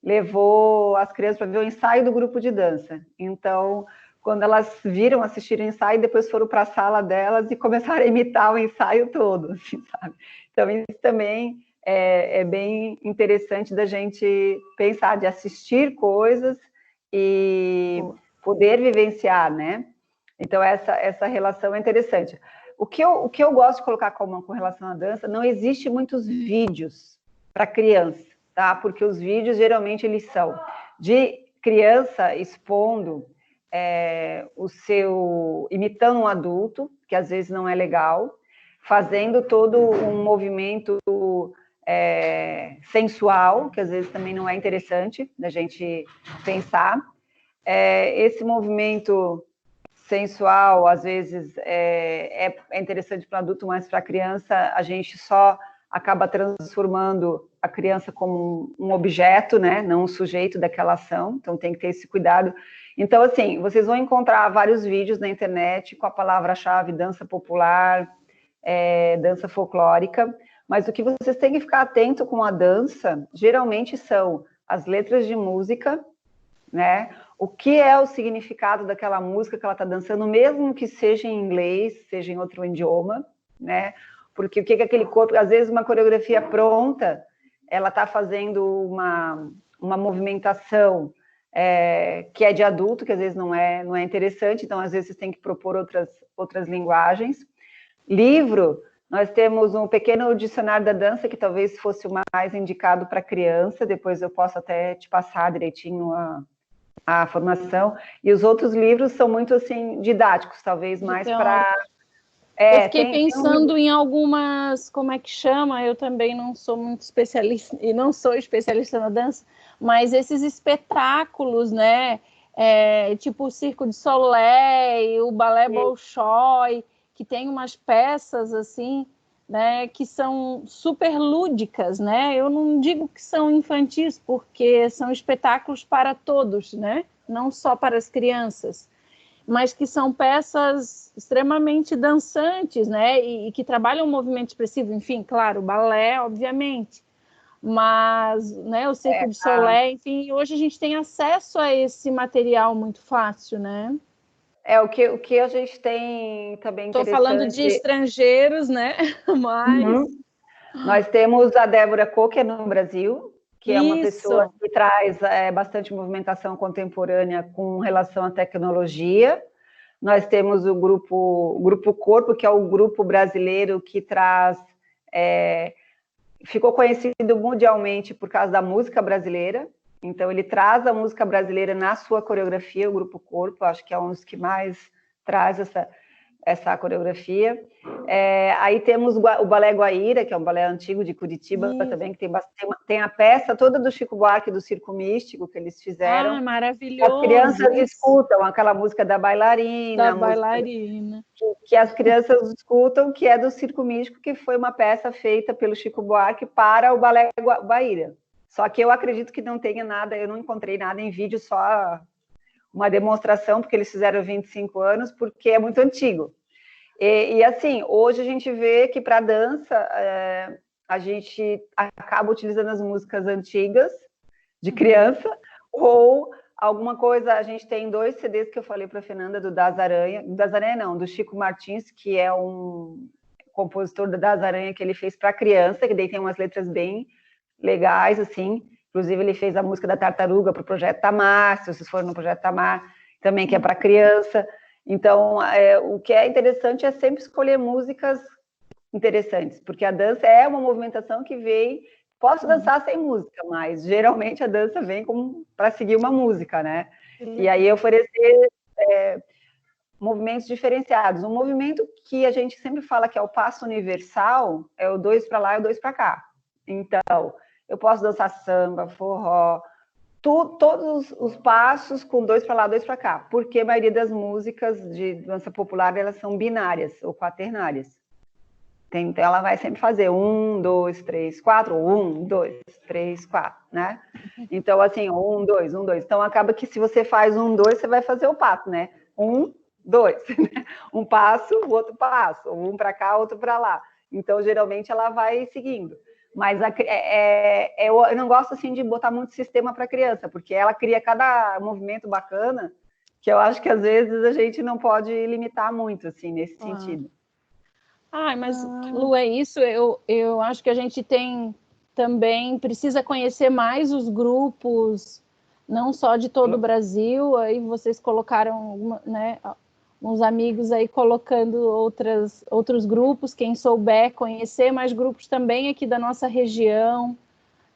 levou as crianças para ver o ensaio do grupo de dança. Então, quando elas viram, assistiram o ensaio, depois foram para a sala delas e começaram a imitar o ensaio todo, assim, sabe? Então, isso também é bem interessante da gente pensar, de assistir coisas e poder vivenciar, né? Então, essa relação é interessante. O que eu gosto de colocar com relação à dança, não existe muitos vídeos para criança, tá? Porque os vídeos, geralmente, eles são de criança expondo imitando um adulto, que às vezes não é legal, fazendo todo um movimento sensual, que às vezes também não é interessante da gente pensar. Esse movimento sensual, às vezes, é interessante para o adulto, mas para a criança, a gente só acaba transformando a criança como um objeto, né? Não um sujeito daquela ação, então tem que ter esse cuidado. Então, assim, vocês vão encontrar vários vídeos na internet com a palavra-chave dança popular, dança folclórica, mas o que vocês têm que ficar atento com a dança, geralmente são as letras de música, né? O que é o significado daquela música que ela está dançando, mesmo que seja em inglês, seja em outro idioma, né? Porque o que é aquele corpo, às vezes uma coreografia pronta, ela está fazendo uma movimentação que é de adulto, que às vezes não é interessante, então às vezes você tem que propor outras linguagens. Livro, nós temos um pequeno dicionário da dança, que talvez fosse o mais indicado para criança, depois eu posso até te passar direitinho a formação, e os outros livros são muito, assim, didáticos, talvez mais para... eu fiquei pensando em algumas, como é que chama? Eu também não sou muito especialista, e não sou especialista na dança, mas esses espetáculos, né? Tipo o Circo de Soleil, o Balé Bolshoi, que tem umas peças, assim, né, que são super lúdicas, né? Eu não digo que são infantis, porque são espetáculos para todos, né? Não só para as crianças, mas que são peças extremamente dançantes, né? E que trabalham o movimento expressivo, enfim, claro, o balé, obviamente, mas, né, o Circo de Soleil, enfim, hoje a gente tem acesso a esse material muito fácil, né? O que a gente tem também interessante... Estou falando de estrangeiros, né? Mas... Nós temos a Débora Coque no Brasil, que é uma pessoa que traz bastante movimentação contemporânea com relação à tecnologia. Nós temos o Grupo Corpo, que é o grupo brasileiro que traz... ficou conhecido mundialmente por causa da música brasileira. Então, ele traz a música brasileira na sua coreografia, o Grupo Corpo, acho que é um dos que mais traz essa coreografia. Aí temos o Balé Guaíra, que é um balé antigo de Curitiba, também, que tem a peça toda do Chico Buarque, do Circo Místico, que eles fizeram. Maravilhoso! As crianças escutam aquela música da bailarina. Que as crianças escutam, que é do Circo Místico, que foi uma peça feita pelo Chico Buarque para o Balé Guaíra. Só que eu acredito que não tenha nada, eu não encontrei nada em vídeo, só uma demonstração, porque eles fizeram 25 anos, porque é muito antigo. E assim, hoje a gente vê que para dança, a gente acaba utilizando as músicas antigas, de criança, ou alguma coisa, a gente tem 2 CDs que eu falei para a Fernanda, do Das Aranha não, do Chico Martins, que é um compositor do Das Aranha, que ele fez para criança, que daí tem umas letras bem legais, assim. Inclusive, ele fez a música da Tartaruga para o Projeto Tamar, se vocês forem no Projeto Tamar, também, que é para criança. Então, o que é interessante é sempre escolher músicas interessantes, porque a dança é uma movimentação que vem... Posso dançar sem música, mas geralmente a dança vem para seguir uma música, né? E aí oferecer movimentos diferenciados. Um movimento que a gente sempre fala que é o passo universal é o 2 para lá e o 2 para cá. Então, eu posso dançar samba, forró, todos os passos com 2 para lá, 2 para cá, porque a maioria das músicas de dança popular, elas são binárias ou quaternárias. Então, ela vai sempre fazer 1, 2, 3, 4, 1, 2, 3, 4, né? Então, assim, 1, 2, 1, 2. Então, acaba que se você faz 1, 2, você vai fazer o passo, né? 1, 2. Um passo, o outro passo. Um para cá, outro para lá. Então, geralmente, ela vai seguindo. Mas eu não gosto, assim, de botar muito sistema para a criança, porque ela cria cada movimento bacana, que eu acho que, às vezes, a gente não pode limitar muito, assim, nesse sentido. Mas, Lu, é isso. Eu acho que a gente também precisa conhecer mais os grupos, não só de todo o Brasil. Aí vocês colocaram, né, uns amigos aí colocando outros grupos, quem souber conhecer mais grupos também aqui da nossa região.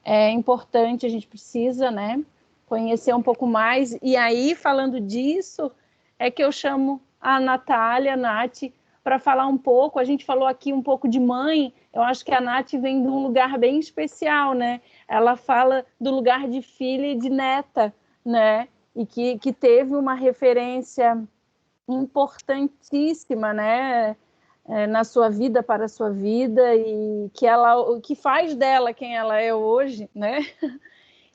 É importante, a gente precisa, né, conhecer um pouco mais. E aí, falando disso, é que eu chamo a Natália, a Nath, para falar um pouco. A gente falou aqui um pouco de mãe, eu acho que a Nath vem de um lugar bem especial, né? Ela fala do lugar de filha e de neta, né? E que teve uma referência importantíssima, né? Na sua vida, para a sua vida, e o que faz dela quem ela é hoje, né?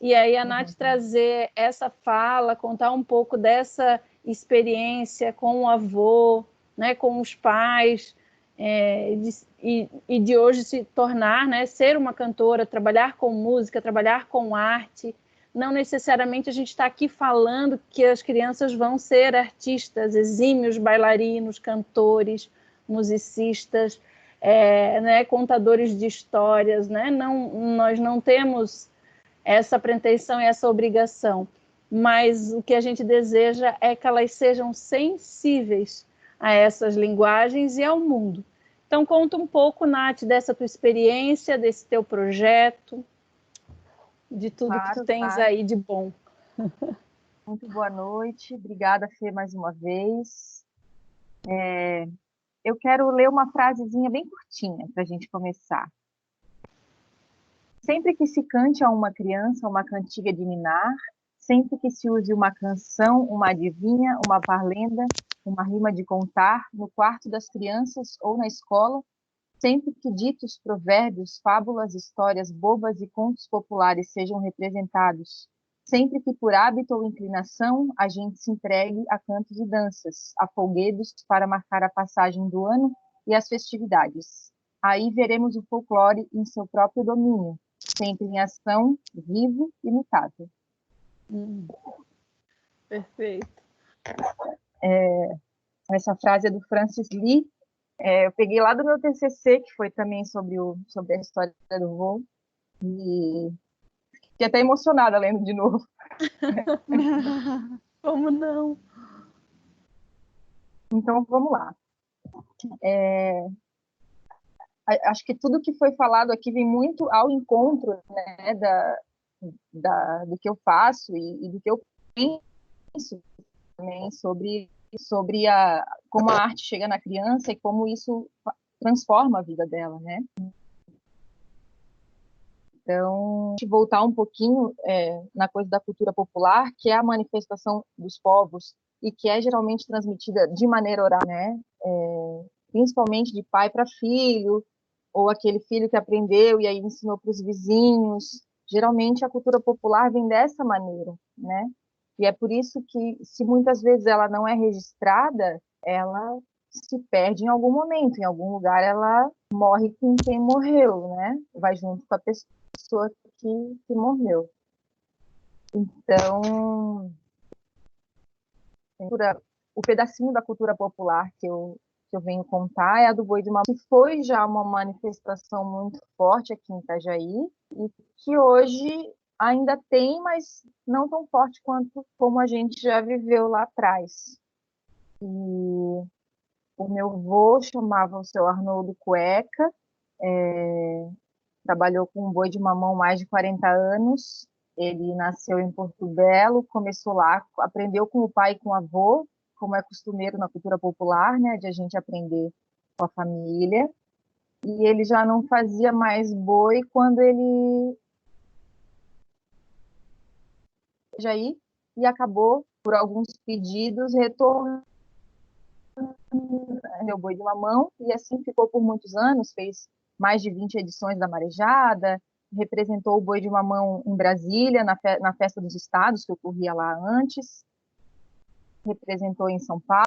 E aí a Nath trazer essa fala, contar um pouco dessa experiência com o avô, né, com os pais, e de hoje se tornar, né, ser uma cantora, trabalhar com música, trabalhar com arte. Não necessariamente a gente está aqui falando que as crianças vão ser artistas, exímios bailarinos, cantores, musicistas, né, contadores de histórias, né? Não, nós não temos essa pretensão e essa obrigação, mas o que a gente deseja é que elas sejam sensíveis a essas linguagens e ao mundo. Então, conta um pouco, Nath, dessa tua experiência, desse teu projeto, de tudo que tu tens aí de bom. Muito boa noite, obrigada, Fê, mais uma vez. Eu quero ler uma frasezinha bem curtinha para a gente começar. Sempre que se cante a uma criança uma cantiga de ninar, sempre que se use uma canção, uma adivinha, uma parlenda, uma rima de contar, no quarto das crianças ou na escola, sempre que ditos provérbios, fábulas, histórias bobas e contos populares sejam representados, sempre que por hábito ou inclinação a gente se entregue a cantos e danças, a folguedos para marcar a passagem do ano e as festividades. Aí veremos o folclore em seu próprio domínio, sempre em ação, vivo e mutável. Perfeito. Essa frase é do Francis Lee. Eu peguei lá do meu TCC, que foi também sobre a história do voo, e fiquei até emocionada lendo de novo. Como não? Então, vamos lá. Acho que tudo que foi falado aqui vem muito ao encontro, né, do que eu faço e do que eu penso também sobre como a arte chega na criança e como isso transforma a vida dela, né? Então, voltar um pouquinho na coisa da cultura popular, que é a manifestação dos povos e que é geralmente transmitida de maneira oral, né? Principalmente de pai para filho, ou aquele filho que aprendeu e aí ensinou para os vizinhos. Geralmente a cultura popular vem dessa maneira, né? E é por isso que, se muitas vezes ela não é registrada, ela se perde em algum momento, em algum lugar ela morre com quem morreu, né? Vai junto com a pessoa que morreu. Então, o pedacinho da cultura popular que eu venho contar é a do Boi de Mamão, que foi já uma manifestação muito forte aqui em Itajaí e que hoje ainda tem, mas não tão forte quanto como a gente já viveu lá atrás. E o meu avô chamava o seu Arnoldo Cueca, trabalhou com boi de mamão mais de 40 anos. Ele nasceu em Porto Belo, começou lá, aprendeu com o pai e com o avô, como é costumeiro na cultura popular, né, de a gente aprender com a família. E ele já não fazia mais boi quando ele já aí Meu Boi de Mamão, e assim ficou por muitos anos, fez mais de 20 edições da Marejada, representou o Boi de Mamão em Brasília, na Festa dos Estados, que ocorria lá antes, representou em São Paulo,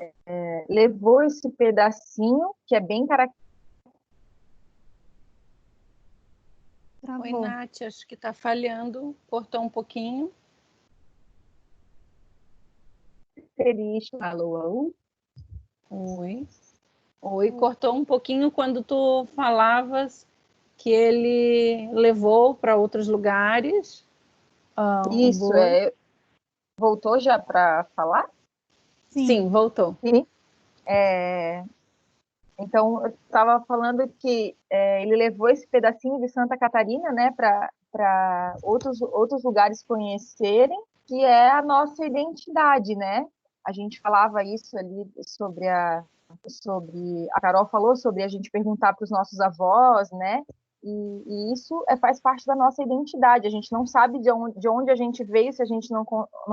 levou esse pedacinho, que é bem característico. Oi, Nath, acho que está falhando, cortou um pouquinho. Alô? Oi. Oi, cortou um pouquinho quando tu falavas que ele levou para outros lugares. Isso, voltou já para falar? Sim, voltou. Sim. Então, eu estava falando que ele levou esse pedacinho de Santa Catarina, né, para outros lugares conhecerem, que é a nossa identidade, né? A gente falava isso ali sobre a Carol falou sobre a gente perguntar para os nossos avós, né? E isso faz parte da nossa identidade. A gente não sabe de onde a gente veio se a gente não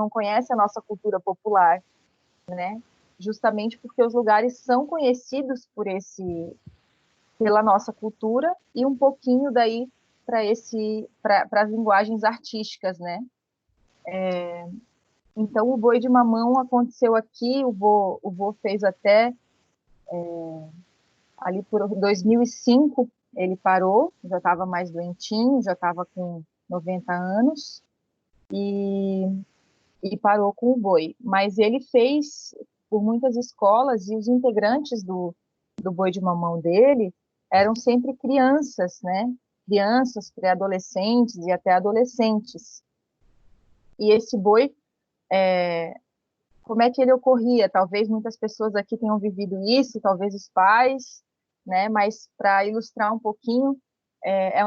conhece a nossa cultura popular, né? Justamente porque os lugares são conhecidos pela nossa cultura e um pouquinho daí para as linguagens artísticas, né? Então o Boi de Mamão aconteceu aqui, o vô fez até ali por 2005 ele parou, já estava mais doentinho, já estava com 90 anos e parou com o boi. Mas ele fez por muitas escolas e os integrantes do Boi de Mamão dele eram sempre crianças, né? Crianças, pré-adolescentes e até adolescentes. E esse boi, como é que ele ocorria? Talvez muitas pessoas aqui tenham vivido isso, talvez os pais, né? Mas para ilustrar um pouquinho, é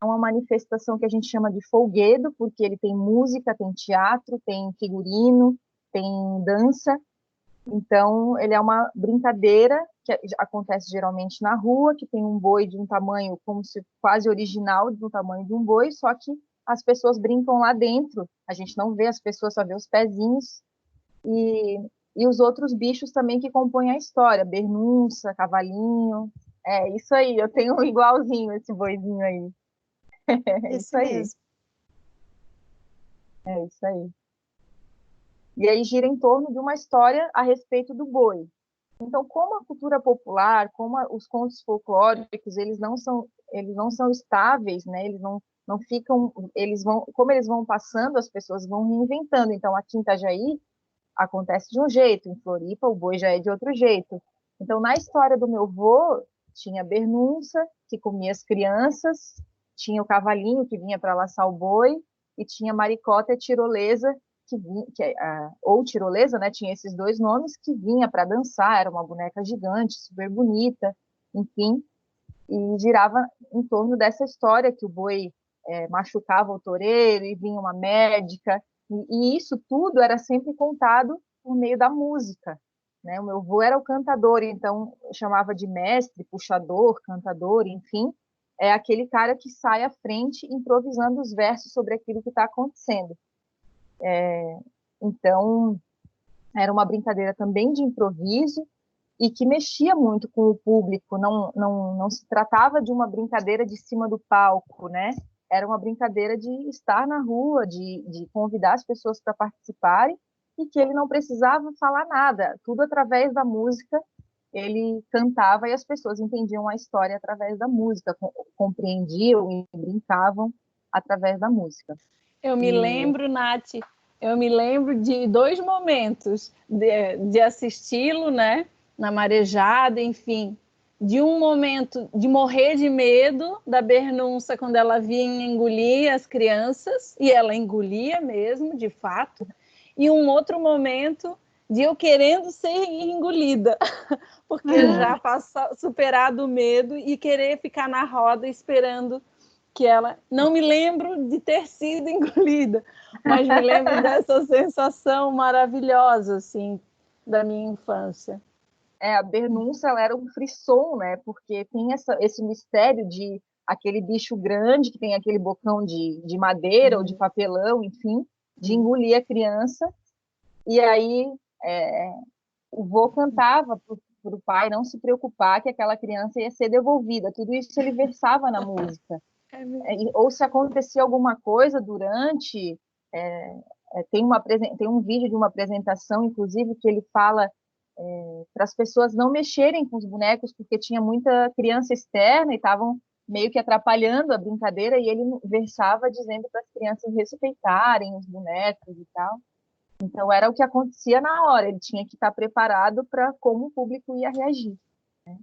uma manifestação que a gente chama de folguedo, porque ele tem música, tem teatro, tem figurino, tem dança. Então, ele é uma brincadeira que acontece geralmente na rua, que tem um boi de um tamanho como se quase original do tamanho de um boi, só que as pessoas brincam lá dentro. A gente não vê as pessoas, só vê os pezinhos e os outros bichos também que compõem a história, bernunça, cavalinho. É isso aí, eu tenho um igualzinho esse boizinho aí. É isso aí. Mesmo. É isso aí. E aí gira em torno de uma história a respeito do boi. Então, como a cultura popular, como os contos folclóricos, eles não são estáveis, né? Eles não ficam, como eles vão passando, as pessoas vão reinventando. Então, aqui em Itajaí acontece de um jeito, em Floripa o boi já é de outro jeito. Então, na história do meu avô, tinha a Bernunça, que comia as crianças, tinha o cavalinho que vinha para laçar o boi, e tinha a Maricota e a Tirolesa, ou tirolesa, né, tinha esses dois nomes, que vinha para dançar, era uma boneca gigante, super bonita, enfim, e girava em torno dessa história que o boi machucava o toureiro e vinha uma médica, e isso tudo era sempre contado por meio da música, né? O meu avô era o cantador, então chamava de mestre, puxador, cantador, enfim, é aquele cara que sai à frente improvisando os versos sobre aquilo que está acontecendo. Então, era uma brincadeira também de improviso e que mexia muito com o público, não se tratava de uma brincadeira de cima do palco, né? Era uma brincadeira de estar na rua, de convidar as pessoas para participarem e que ele não precisava falar nada, tudo através da música, ele cantava e as pessoas entendiam a história através da música, compreendiam e brincavam através da música. Eu me lembro, Nath, de dois momentos de assisti-lo, né, na marejada, enfim, de um momento de morrer de medo da Bernunça quando ela vinha engolir as crianças, e ela engolia mesmo, de fato, e um outro momento de eu querendo ser engolida, porque já superado o medo e querer ficar na roda esperando que ela... Não me lembro de ter sido engolida, mas me lembro dessa sensação maravilhosa, assim, da minha infância. A Bernunça, ela era um frisson, né? Porque tem esse mistério de aquele bicho grande que tem aquele bocão de madeira ou de papelão, enfim, de engolir a criança. E aí o vô cantava para o pai não se preocupar que aquela criança ia ser devolvida. Tudo isso ele versava na música. Ou se acontecia alguma coisa durante... tem um vídeo de uma apresentação, inclusive, que ele fala para as pessoas não mexerem com os bonecos, porque tinha muita criança externa e estavam meio que atrapalhando a brincadeira, e ele versava dizendo para as crianças respeitarem os bonecos e tal. Então, era o que acontecia na hora, ele tinha que estar preparado para como o público ia reagir. Né?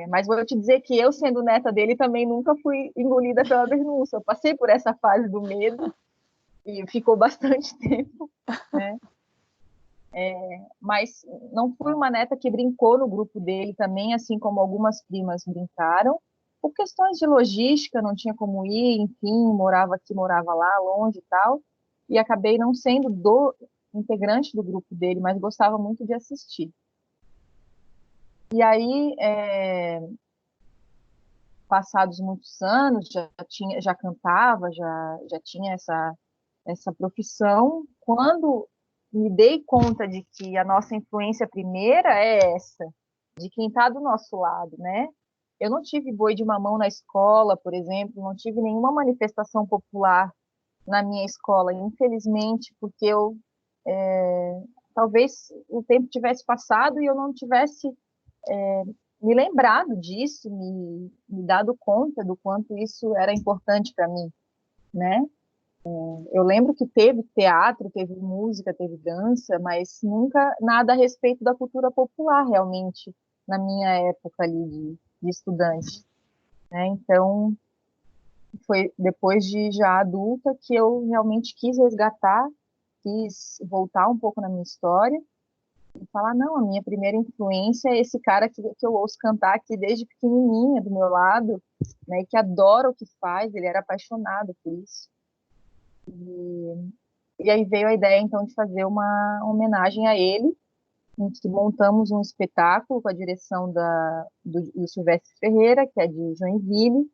Mas vou te dizer que eu, sendo neta dele, também nunca fui engolida pela denúncia. Eu passei por essa fase do medo, e ficou bastante tempo, né? Mas não fui uma neta que brincou no grupo dele também, assim como algumas primas brincaram. Por questões de logística, não tinha como ir, enfim, morava aqui, morava lá, longe e tal. E acabei não sendo integrante do grupo dele, mas gostava muito de assistir. E aí, passados muitos anos, já cantava, já tinha essa profissão. Quando me dei conta de que a nossa influência primeira é essa, de quem está do nosso lado, né? Eu não tive boi de mamão na escola, por exemplo, não tive nenhuma manifestação popular na minha escola, infelizmente, porque talvez o tempo tivesse passado e eu não tivesse me lembrado disso, me dado conta do quanto isso era importante para mim, né? Eu lembro que teve teatro, teve música, teve dança, mas nunca nada a respeito da cultura popular, realmente, na minha época ali de estudante. Né? Então, foi depois de já adulta que eu realmente quis resgatar, quis voltar um pouco na minha história e falar, não, a minha primeira influência é esse cara que eu ouço cantar aqui desde pequenininha, do meu lado, né, que adora o que faz, ele era apaixonado por isso. E aí veio a ideia, então, de fazer uma homenagem a ele, em que montamos um espetáculo com a direção do Silvestre Ferreira, que é de Joinville,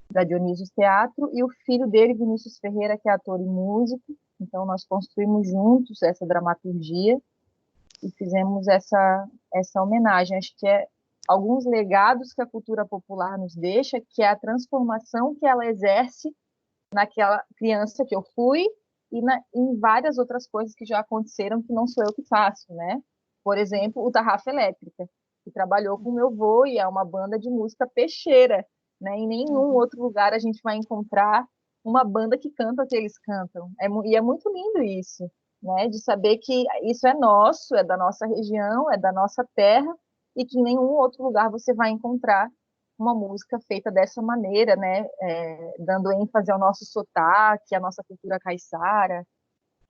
da Dionísios Teatro, e o filho dele, Vinícius Ferreira, que é ator e músico. Então, nós construímos juntos essa dramaturgia e fizemos essa homenagem. Acho que alguns legados que a cultura popular nos deixa, que é a transformação que ela exerce naquela criança que eu fui e em várias outras coisas que já aconteceram que não sou eu que faço, né? Por exemplo, o Tarrafa Elétrica, que trabalhou com meu avô e é uma banda de música peixeira, né? Em nenhum outro lugar a gente vai encontrar uma banda que canta o que eles cantam. E é muito lindo isso, né? De saber que isso é nosso, é da nossa região, é da nossa terra e que em nenhum outro lugar você vai encontrar uma música feita dessa maneira, né? Dando ênfase ao nosso sotaque, à nossa cultura caiçara.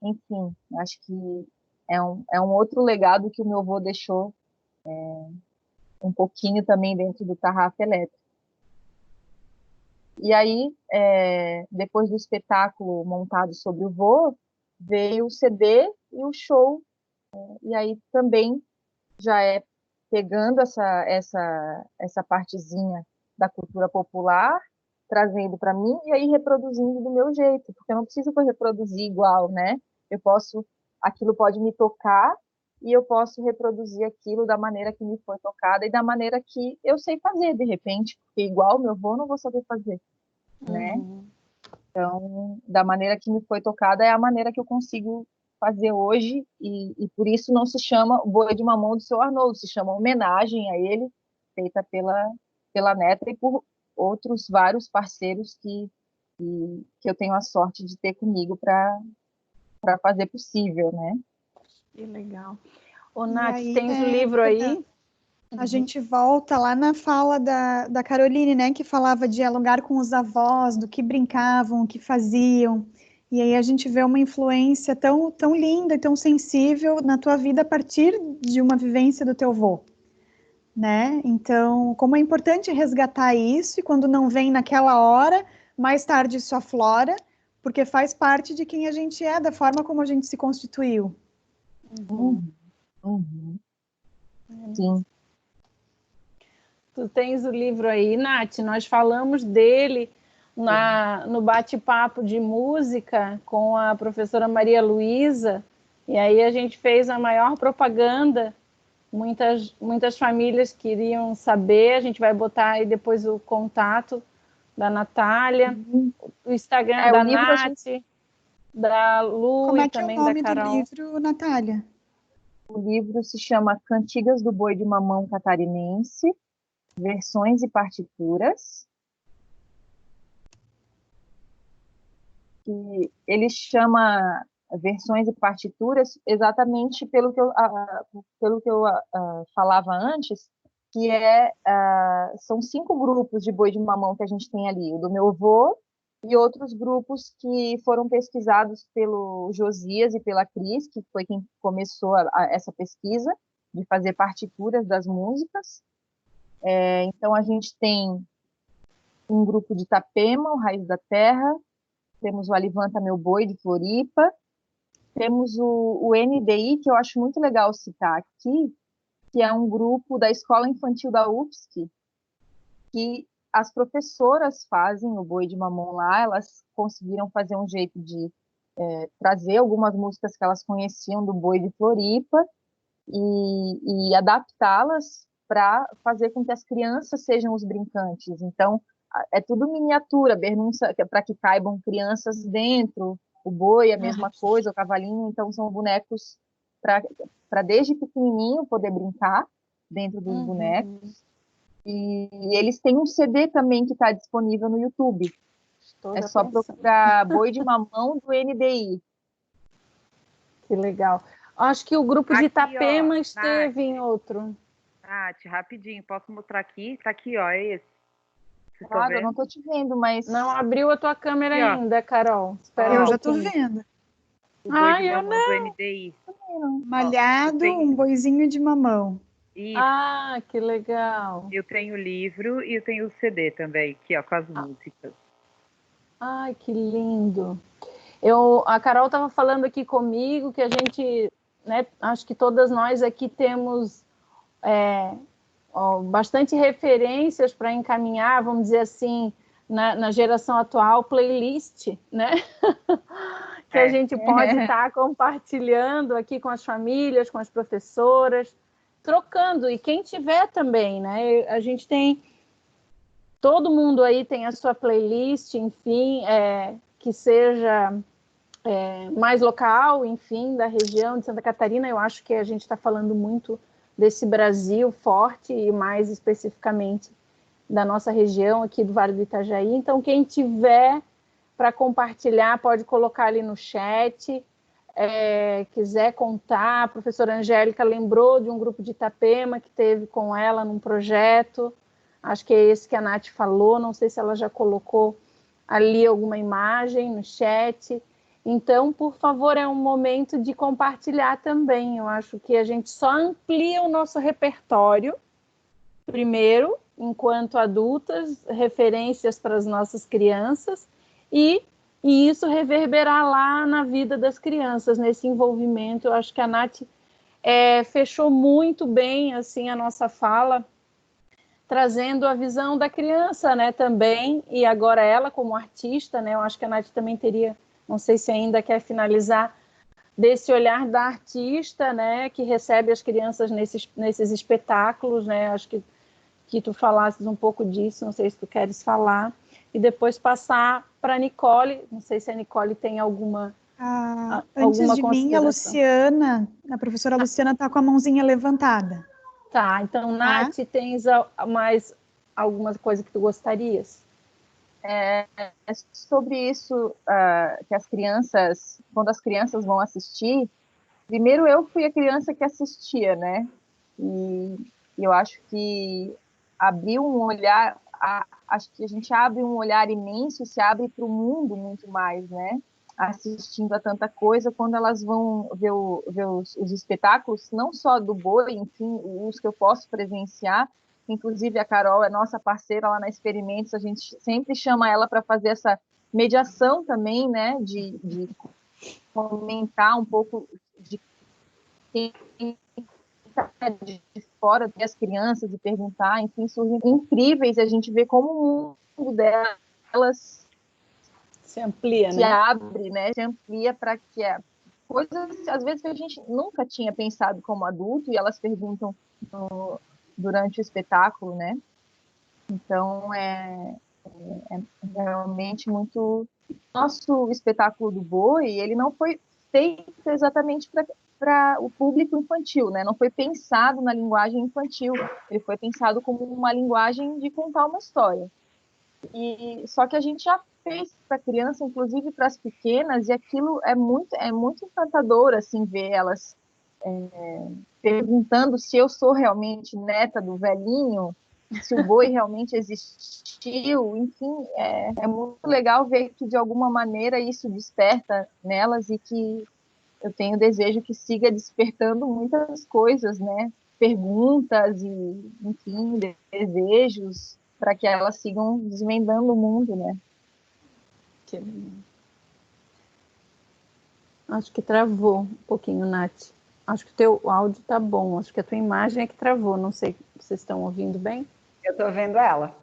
Enfim, acho que é um outro legado que o meu avô deixou um pouquinho também dentro do Tarrafa Elétrico. E aí, depois do espetáculo montado sobre o vô, veio o CD e o show. E aí também já pegando essa partezinha da cultura popular, trazendo para mim e aí reproduzindo do meu jeito, porque eu não preciso reproduzir igual, né? Aquilo pode me tocar e eu posso reproduzir aquilo da maneira que me foi tocada e da maneira que eu sei fazer, de repente, porque igual meu avô não vou saber fazer, né? Então, da maneira que me foi tocada é a maneira que eu consigo fazer hoje, e por isso não se chama Boi de Mamão do seu Arnoldo, se chama homenagem a ele, feita pela neta e por outros vários parceiros que eu tenho a sorte de ter comigo para fazer possível, né? Que legal. Ô, Nath, tens o livro aí? A gente volta lá na fala da Caroline, né, que falava de dialogar com os avós, do que brincavam, o que faziam. E aí a gente vê uma influência tão, tão linda e tão sensível na tua vida a partir de uma vivência do teu avô, né? Então, como é importante resgatar isso e quando não vem naquela hora, mais tarde isso aflora, porque faz parte de quem a gente é, da forma como a gente se constituiu. Sim. Tu tens o livro aí, Nath, nós falamos dele no bate-papo de música com a professora Maria Luísa, e aí a gente fez a maior propaganda muitas famílias queriam saber. A gente vai botar aí depois o contato da Natália, o Instagram da o livro Nath, da Lu Como e é que é o também da nome do Carol. livro, Natália? O livro se chama Cantigas do Boi de Mamão Catarinense, Versões e Partituras. E ele chama Versões e Partituras exatamente pelo que eu falava antes, que são 5 grupos de boi de mamão que a gente tem ali, o do meu avô e outros grupos que foram pesquisados pelo Josias e pela Cris, que foi quem começou essa pesquisa de fazer partituras das músicas. Então, a gente tem um grupo de Itapema, o Raiz da Terra, temos o Alivanta Meu Boi, de Floripa, temos o NDI, que eu acho muito legal citar aqui, que é um grupo da Escola Infantil da UFSC, que as professoras fazem o boi de mamão lá, elas conseguiram fazer um jeito de trazer algumas músicas que elas conheciam do boi de Floripa e adaptá-las para fazer com que as crianças sejam os brincantes. Então, é tudo miniatura, bernunça, para que caibam crianças dentro, o boi, a mesma coisa, o cavalinho, então são bonecos para desde pequenininho poder brincar dentro dos bonecos. E eles têm um CD também que está disponível no YouTube. É só procurar Boi de Mamão do NDI. Que legal. Acho que o grupo de Itapema esteve em outro. Nath, rapidinho, posso mostrar aqui? Tá aqui, ó, é esse. Claro, eu não tô te vendo, mas... Não abriu a tua câmera aqui, ainda, Carol. Espera eu já tô vendo. O boi de mamão do NDI. Malhado, um boizinho de mamão. Isso. Ah, que legal. Eu tenho o livro e eu tenho o CD também, aqui, ó, com as músicas. Ai, que lindo. A Carol estava falando aqui comigo que a gente, né, acho que todas nós aqui temos bastante referências para encaminhar, vamos dizer assim, na geração atual, playlist, né? Que a gente pode estar compartilhando aqui com as famílias, com as professoras, trocando, e quem tiver também, né? A gente tem, todo mundo aí tem a sua playlist, enfim, que seja mais local, enfim, da região de Santa Catarina. Eu acho que a gente está falando muito desse Brasil forte e mais especificamente da nossa região aqui do Vale do Itajaí. Então, quem tiver para compartilhar, pode colocar ali no chat, quiser contar. A professora Angélica lembrou de um grupo de Itapema que teve com ela num projeto, acho que é esse que a Nath falou, não sei se ela já colocou ali alguma imagem no chat. Então, por favor, é um momento de compartilhar também. Eu acho que a gente só amplia o nosso repertório, primeiro, enquanto adultas, referências para as nossas crianças, e isso reverberar lá na vida das crianças, nesse envolvimento. Eu acho que a Nath fechou muito bem assim, a nossa fala, trazendo a visão da criança, né, também, e agora ela como artista, né, eu acho que a Nath também teria, não sei se ainda quer finalizar, desse olhar da artista, né, que recebe as crianças nesses espetáculos, né, acho que tu falasses um pouco disso, não sei se tu queres falar, e depois passar para a Nicole, não sei se a Nicole tem alguma Antes de mim, a professora Tá. Luciana está com a mãozinha levantada. Tá, então, Nath, tens mais alguma coisa que tu gostarias? Sobre isso, que as crianças, quando as crianças vão assistir, primeiro eu fui a criança que assistia, né? E eu acho que abrir um olhar, acho que a gente abre um olhar imenso e se abre para o mundo muito mais, né? Assistindo a tanta coisa, quando elas vão ver os espetáculos, não só do boi, enfim, os que eu posso presenciar. Inclusive a Carol é nossa parceira lá na Experimentos, a gente sempre chama ela para fazer essa mediação também, né, de comentar um pouco de quem está de fora, das crianças, de perguntar, enfim, surgem incríveis, a gente vê como o mundo delas se amplia, se abre, né, se amplia para que coisas, às vezes, que a gente nunca tinha pensado como adulto, e elas perguntam durante o espetáculo, né? Então, é realmente muito... Nosso espetáculo do boi, ele não foi feito exatamente para o público infantil, né? Não foi pensado na linguagem infantil, ele foi pensado como uma linguagem de contar uma história. E só que a gente já fez para criança, inclusive para as pequenas, e aquilo é muito encantador, assim, ver elas perguntando se eu sou realmente neta do velhinho, se o boi realmente existiu, enfim, é muito legal ver que de alguma maneira isso desperta nelas e que eu tenho desejo que siga despertando muitas coisas, né? Perguntas e, enfim, desejos para que elas sigam desvendando o mundo, né? Que legal. Acho que travou um pouquinho, Nath. Acho que o teu áudio tá bom, acho que a tua imagem é que travou, não sei se vocês estão ouvindo bem. Eu estou vendo ela.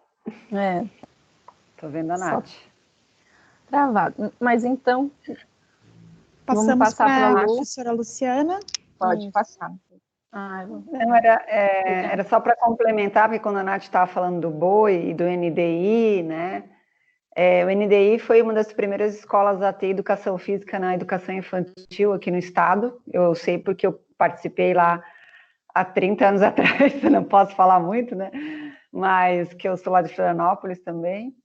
É, Estou vendo a só Nath. travado. Mas então, vamos Passamos passar para para a a Lu. professora Luciana. Pode passar. Não, era só para complementar, porque quando a Nath estava falando do boi e do NDI, né? O NDI foi uma das primeiras escolas a ter educação física na educação infantil aqui no estado. Eu sei porque eu participei lá há 30 anos atrás, não posso falar muito, né? Mas que eu sou lá de Florianópolis também.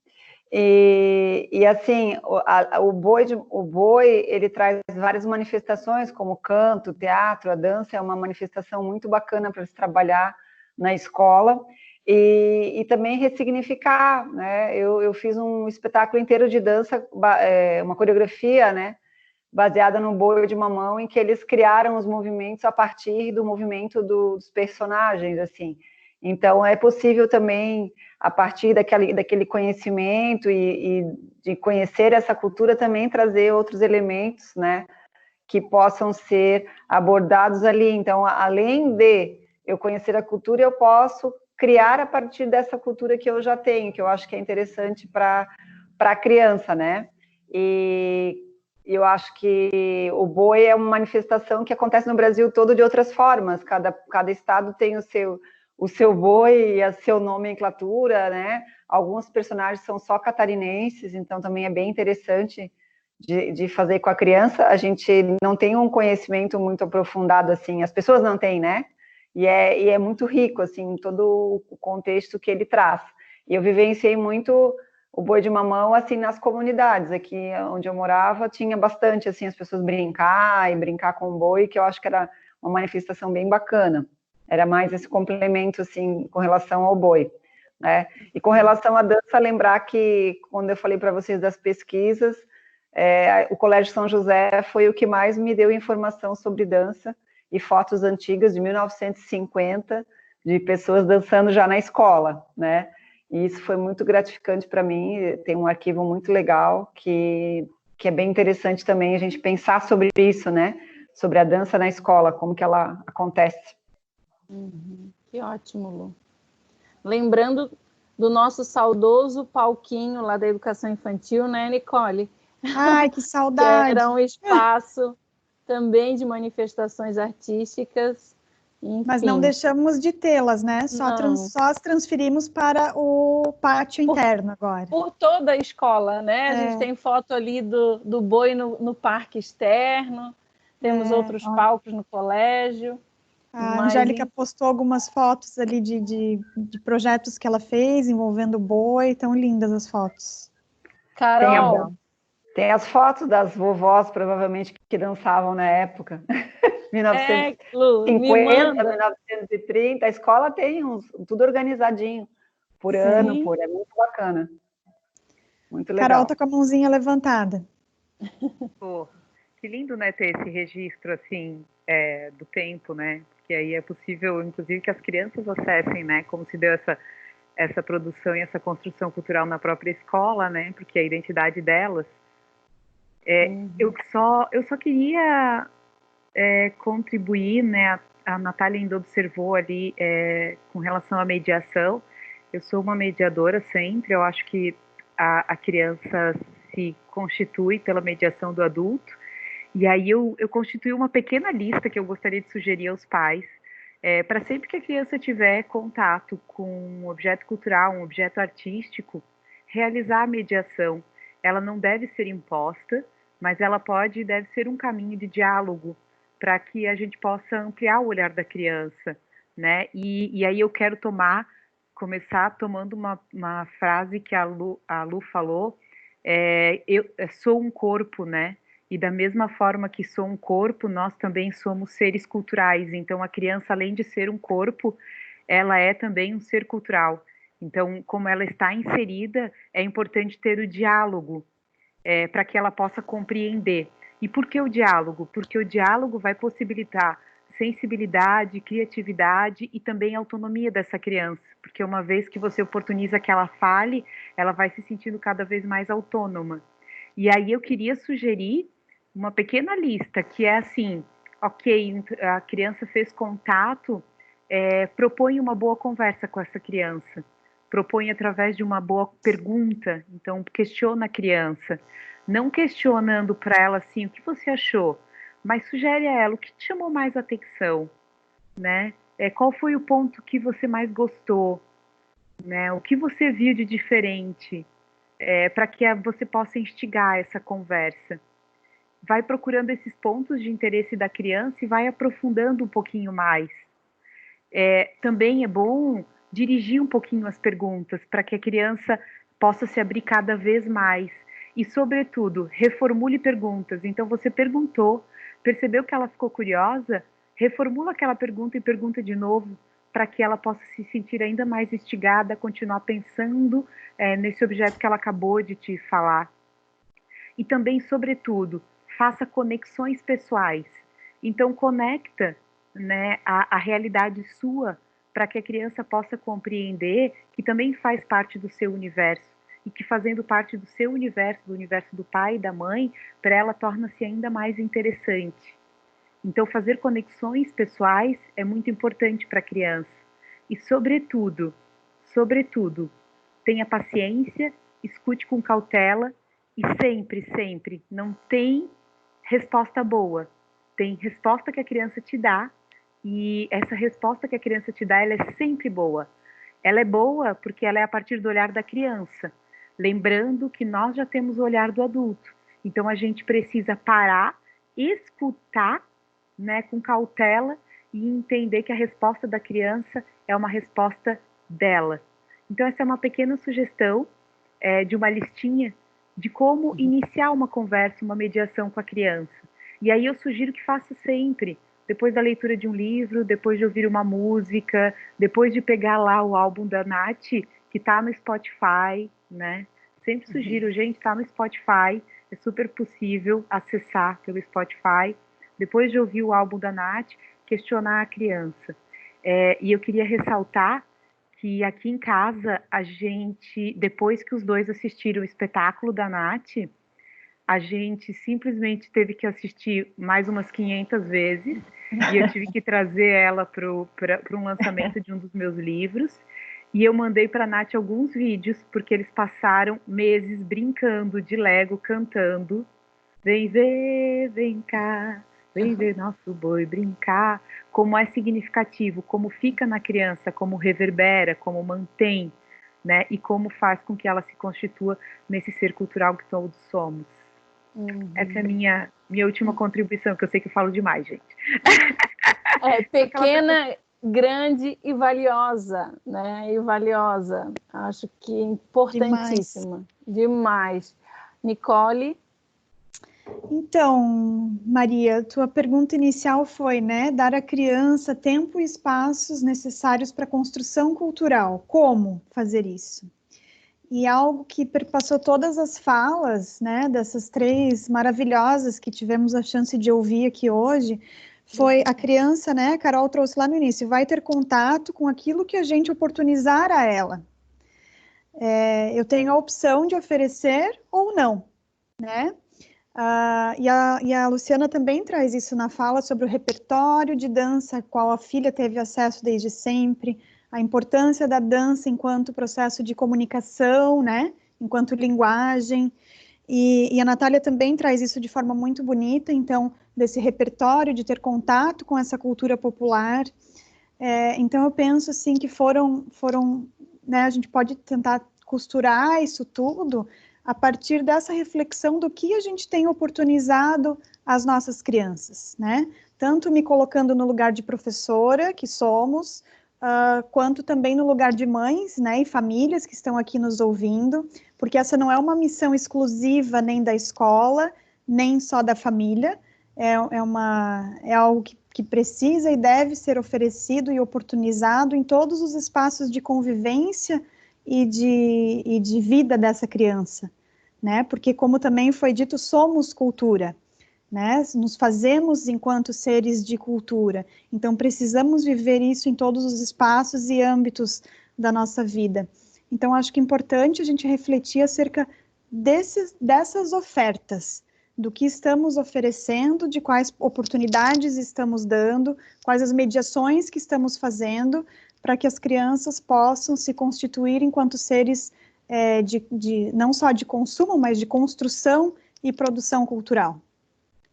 E assim, o boi, ele traz várias manifestações, como o canto, o teatro, a dança, é uma manifestação muito bacana para se trabalhar na escola, e também ressignificar, né? Eu fiz um espetáculo inteiro de dança, uma coreografia, né? Baseada no Boi de Mamão, em que eles criaram os movimentos a partir do movimento dos personagens, assim. Então, é possível também, a partir daquele conhecimento e de conhecer essa cultura, também trazer outros elementos, né, que possam ser abordados ali. Então, além de eu conhecer a cultura, eu posso criar a partir dessa cultura que eu já tenho, que eu acho que é interessante para a criança, né? E eu acho que o boi é uma manifestação que acontece no Brasil todo de outras formas. Cada estado tem o seu boi e a sua nomenclatura, né? Alguns personagens são só catarinenses, então também é bem interessante de fazer com a criança. A gente não tem um conhecimento muito aprofundado, assim, as pessoas não têm, né? E é muito rico, assim, todo o contexto que ele traz. E eu vivenciei muito o boi de mamão, assim, nas comunidades. Aqui onde eu morava, tinha bastante, assim, as pessoas brincar com o boi, que eu acho que era uma manifestação bem bacana. Era mais esse complemento, assim, com relação ao boi, né? E com relação à dança, lembrar que, quando eu falei para vocês das pesquisas, o Colégio São José foi o que mais me deu informação sobre dança e fotos antigas de 1950, de pessoas dançando já na escola, né? E isso foi muito gratificante para mim. Tem um arquivo muito legal que é bem interessante também a gente pensar sobre isso, né? Sobre a dança na escola, como que ela acontece. Que ótimo, Lu. Lembrando do nosso saudoso palquinho lá da educação infantil, né, Nicole? Ai, que Que saudade! era um espaço também de manifestações artísticas. Enfim. Mas não deixamos de tê-las, né? Só as transferimos para o pátio interno agora. Por toda a escola, né? A gente tem foto ali do boi no parque externo, temos outros palcos no colégio. A Angélica postou algumas fotos ali de projetos que ela fez envolvendo o boi, tão lindas as fotos. Carol, tem as fotos das vovós, provavelmente, que dançavam na época. 1950, 1930, a escola tem tudo organizadinho, por ano, é muito bacana. Muito legal. Carol tá com a mãozinha levantada. Pô, que lindo, né, ter esse registro, assim, do tempo, né? Que aí é possível, inclusive, que as crianças acessem, né? Como se deu essa produção e essa construção cultural na própria escola, né? Porque a identidade delas. Eu só queria contribuir, né? A Natália ainda observou ali com relação à mediação. Eu sou uma mediadora sempre. Eu acho que a criança se constitui pela mediação do adulto. E aí eu constituí uma pequena lista que eu gostaria de sugerir aos pais, para sempre que a criança tiver contato com um objeto cultural, um objeto artístico, realizar a mediação. Ela não deve ser imposta, mas ela pode e deve ser um caminho de diálogo para que a gente possa ampliar o olhar da criança, né? E aí eu quero começar tomando uma frase que a Lu falou, eu sou um corpo, né? E da mesma forma que sou um corpo, nós também somos seres culturais. Então, a criança, além de ser um corpo, ela é também um ser cultural. Então, como ela está inserida, é importante ter o diálogo, para que ela possa compreender. E por que o diálogo? Porque o diálogo vai possibilitar sensibilidade, criatividade e também autonomia dessa criança. Porque uma vez que você oportuniza que ela fale, ela vai se sentindo cada vez mais autônoma. E aí eu queria sugerir uma pequena lista, que é assim, ok, a criança fez contato, propõe uma boa conversa com essa criança, propõe através de uma boa pergunta, então questiona a criança, não questionando para ela assim, o que você achou, mas sugere a ela o que te chamou mais atenção, né? Qual foi o ponto que você mais gostou, né? O que você viu de diferente, para que você possa instigar essa conversa. Vai procurando esses pontos de interesse da criança e vai aprofundando um pouquinho mais. Também é bom dirigir um pouquinho as perguntas para que a criança possa se abrir cada vez mais. E, sobretudo, reformule perguntas. Então, você perguntou, percebeu que ela ficou curiosa, reformula aquela pergunta e pergunta de novo, para que ela possa se sentir ainda mais instigada a continuar pensando nesse objeto que ela acabou de te falar. E também, sobretudo, faça conexões pessoais. Então, conecta, né, a realidade sua para que a criança possa compreender que também faz parte do seu universo e que fazendo parte do seu universo, do universo do pai e da mãe, para ela torna-se ainda mais interessante. Então, fazer conexões pessoais é muito importante para a criança. E, sobretudo, tenha paciência, escute com cautela e sempre, não tem resposta boa. Tem resposta que a criança te dá e essa resposta que a criança te dá, ela é sempre boa. Ela é boa porque ela é a partir do olhar da criança. Lembrando que nós já temos o olhar do adulto. Então, a gente precisa parar, escutar, né, com cautela e entender que a resposta da criança é uma resposta dela. Então, essa é uma pequena sugestão de uma listinha de como iniciar uma conversa, uma mediação com a criança. E aí eu sugiro que faça sempre, depois da leitura de um livro, depois de ouvir uma música, depois de pegar lá o álbum da Nath, que está no Spotify, né? Sempre sugiro, gente, está no Spotify, é super possível acessar pelo Spotify. Depois de ouvir o álbum da Nath, questionar a criança. E eu queria ressaltar que aqui em casa, a gente, depois que os dois assistiram o espetáculo da Nath, a gente simplesmente teve que assistir mais umas 500 vezes, e eu tive que trazer ela para um lançamento de um dos meus livros, e eu mandei para a Nath alguns vídeos, porque eles passaram meses brincando de Lego, cantando, vem ver, vem cá, vem ver nosso boi brincar, como é significativo, como fica na criança, como reverbera, como mantém, né? E como faz com que ela se constitua nesse ser cultural que todos somos. Essa é a minha última contribuição, que eu sei que eu falo demais, gente. Pequena, grande e valiosa, né? E valiosa. Acho que é importantíssima. Demais. Nicole? Então, Maria, tua pergunta inicial foi, né, dar à criança tempo e espaços necessários para a construção cultural. Como fazer isso? E algo que perpassou todas as falas, né, dessas três maravilhosas que tivemos a chance de ouvir aqui hoje, foi a criança, né, a Carol trouxe lá no início, vai ter contato com aquilo que a gente oportunizar a ela. Eu tenho a opção de oferecer ou não, né? E a Luciana também traz isso na fala sobre o repertório de dança, qual a filha teve acesso desde sempre, a importância da dança enquanto processo de comunicação, né, enquanto linguagem, E a Natália também traz isso de forma muito bonita, então, desse repertório, de ter contato com essa cultura popular. Então, eu penso, assim, que foram né, a gente pode tentar costurar isso tudo a partir dessa reflexão do que a gente tem oportunizado às nossas crianças, né? Tanto me colocando no lugar de professora, que somos, quanto também no lugar de mães, né, e famílias que estão aqui nos ouvindo, porque essa não é uma missão exclusiva nem da escola, nem só da família, é algo que precisa e deve ser oferecido e oportunizado em todos os espaços de convivência e de vida dessa criança, né? Porque, como também foi dito, somos cultura, né? Nos fazemos enquanto seres de cultura, então precisamos viver isso em todos os espaços e âmbitos da nossa vida. Então, acho que é importante a gente refletir acerca dessas ofertas, do que estamos oferecendo, de quais oportunidades estamos dando, quais as mediações que estamos fazendo para que as crianças possam se constituir enquanto seres não só de consumo, mas de construção e produção cultural,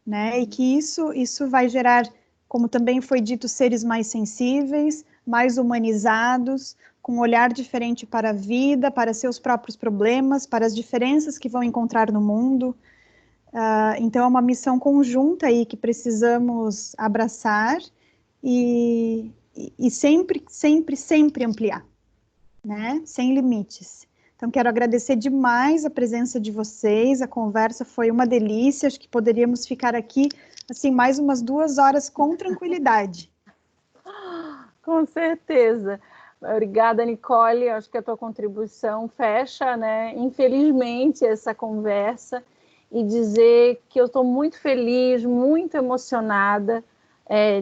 né? E que isso vai gerar, como também foi dito, seres mais sensíveis, mais humanizados, com um olhar diferente para a vida, para seus próprios problemas, para as diferenças que vão encontrar no mundo. Então, é uma missão conjunta aí que precisamos abraçar e sempre, sempre, sempre ampliar, né? Sem limites. Então, quero agradecer demais a presença de vocês, a conversa foi uma delícia, acho que poderíamos ficar aqui, assim, mais umas 2 horas com tranquilidade. Com certeza. Obrigada, Nicole, acho que a tua contribuição fecha, né, infelizmente, essa conversa, e dizer que eu estou muito feliz, muito emocionada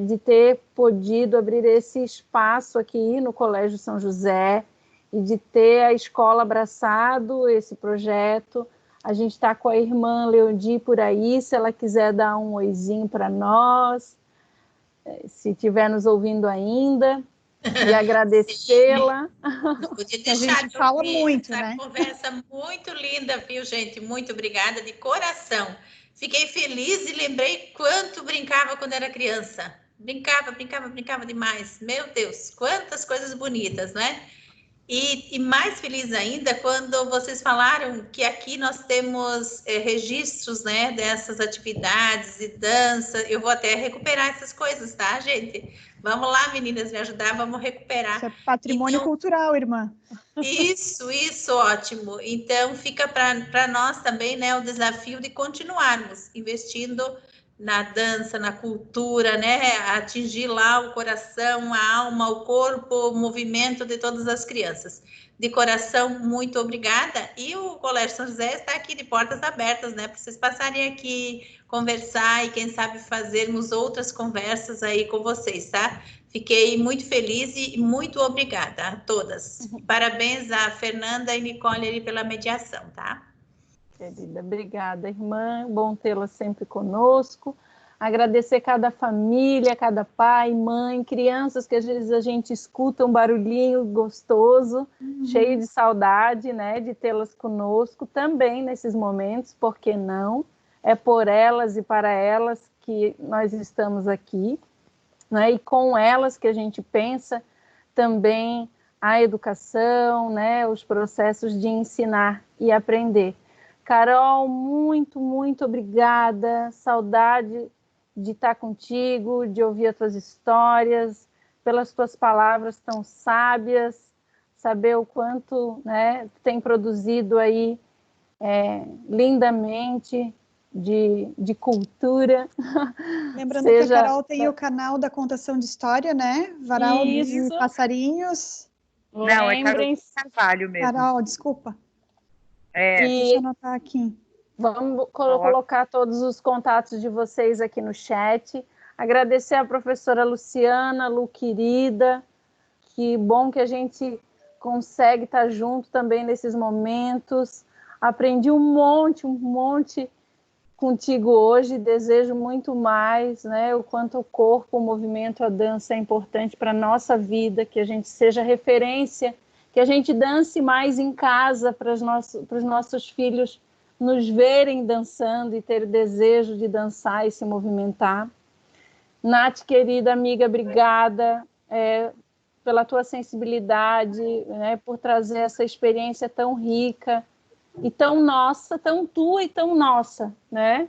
de ter podido abrir esse espaço aqui no Colégio São José e de ter a escola abraçado esse projeto. A gente está com a irmã Leondi por aí, se ela quiser dar um oizinho para nós, se estiver nos ouvindo ainda, e agradecê-la. Podia deixar a gente fala muito, essa né? conversa muito linda, viu, gente? Muito obrigada, de coração. Fiquei feliz e lembrei quanto brincava quando era criança. Brincava demais. Meu Deus, quantas coisas bonitas, né? E mais feliz ainda quando vocês falaram que aqui nós temos registros, né, dessas atividades e dança. Eu vou até recuperar essas coisas, tá, gente? Vamos lá, meninas, me ajudar, vamos recuperar. Isso é patrimônio cultural, irmã. Isso, ótimo. Então, fica para nós também, né, o desafio de continuarmos investindo na dança, na cultura, né, atingir lá o coração, a alma, o corpo, o movimento de todas as crianças. De coração, muito obrigada. E o Colégio São José está aqui de portas abertas, né, para vocês passarem aqui, conversar e, quem sabe, fazermos outras conversas aí com vocês, tá? Fiquei muito feliz e muito obrigada a todas. Parabéns a Fernanda e Nicole ali pela mediação, tá? Querida, obrigada, irmã. Bom tê-la sempre conosco. Agradecer cada família, cada pai, mãe, crianças que às vezes a gente escuta um barulhinho gostoso, cheio de saudade, né, de tê-las conosco também nesses momentos, por que não? É por elas e para elas que nós estamos aqui, né, e com elas que a gente pensa também a educação, né, os processos de ensinar e aprender. Carol, muito, muito obrigada, saudade de estar contigo, de ouvir as tuas histórias, pelas tuas palavras tão sábias, saber o quanto, né, tem produzido aí lindamente de cultura. Lembrando que a Carol tem o canal da contação de história, né? Varal de Passarinhos. Não, é Carol Carvalho mesmo. Carol, desculpa. Deixa eu anotar aqui. Vamos colocar todos os contatos de vocês aqui no chat. Agradecer à professora Luciana, Lu querida. Que bom que a gente consegue estar junto também nesses momentos. Aprendi um monte contigo hoje. Desejo muito mais, né? O quanto o corpo, o movimento, a dança é importante para a nossa vida, que a gente seja referência, que a gente dance mais em casa para os nossos filhos nos verem dançando e ter o desejo de dançar e se movimentar. Nath, querida amiga, obrigada pela tua sensibilidade, né, por trazer essa experiência tão rica e tão nossa, tão tua e tão nossa, né?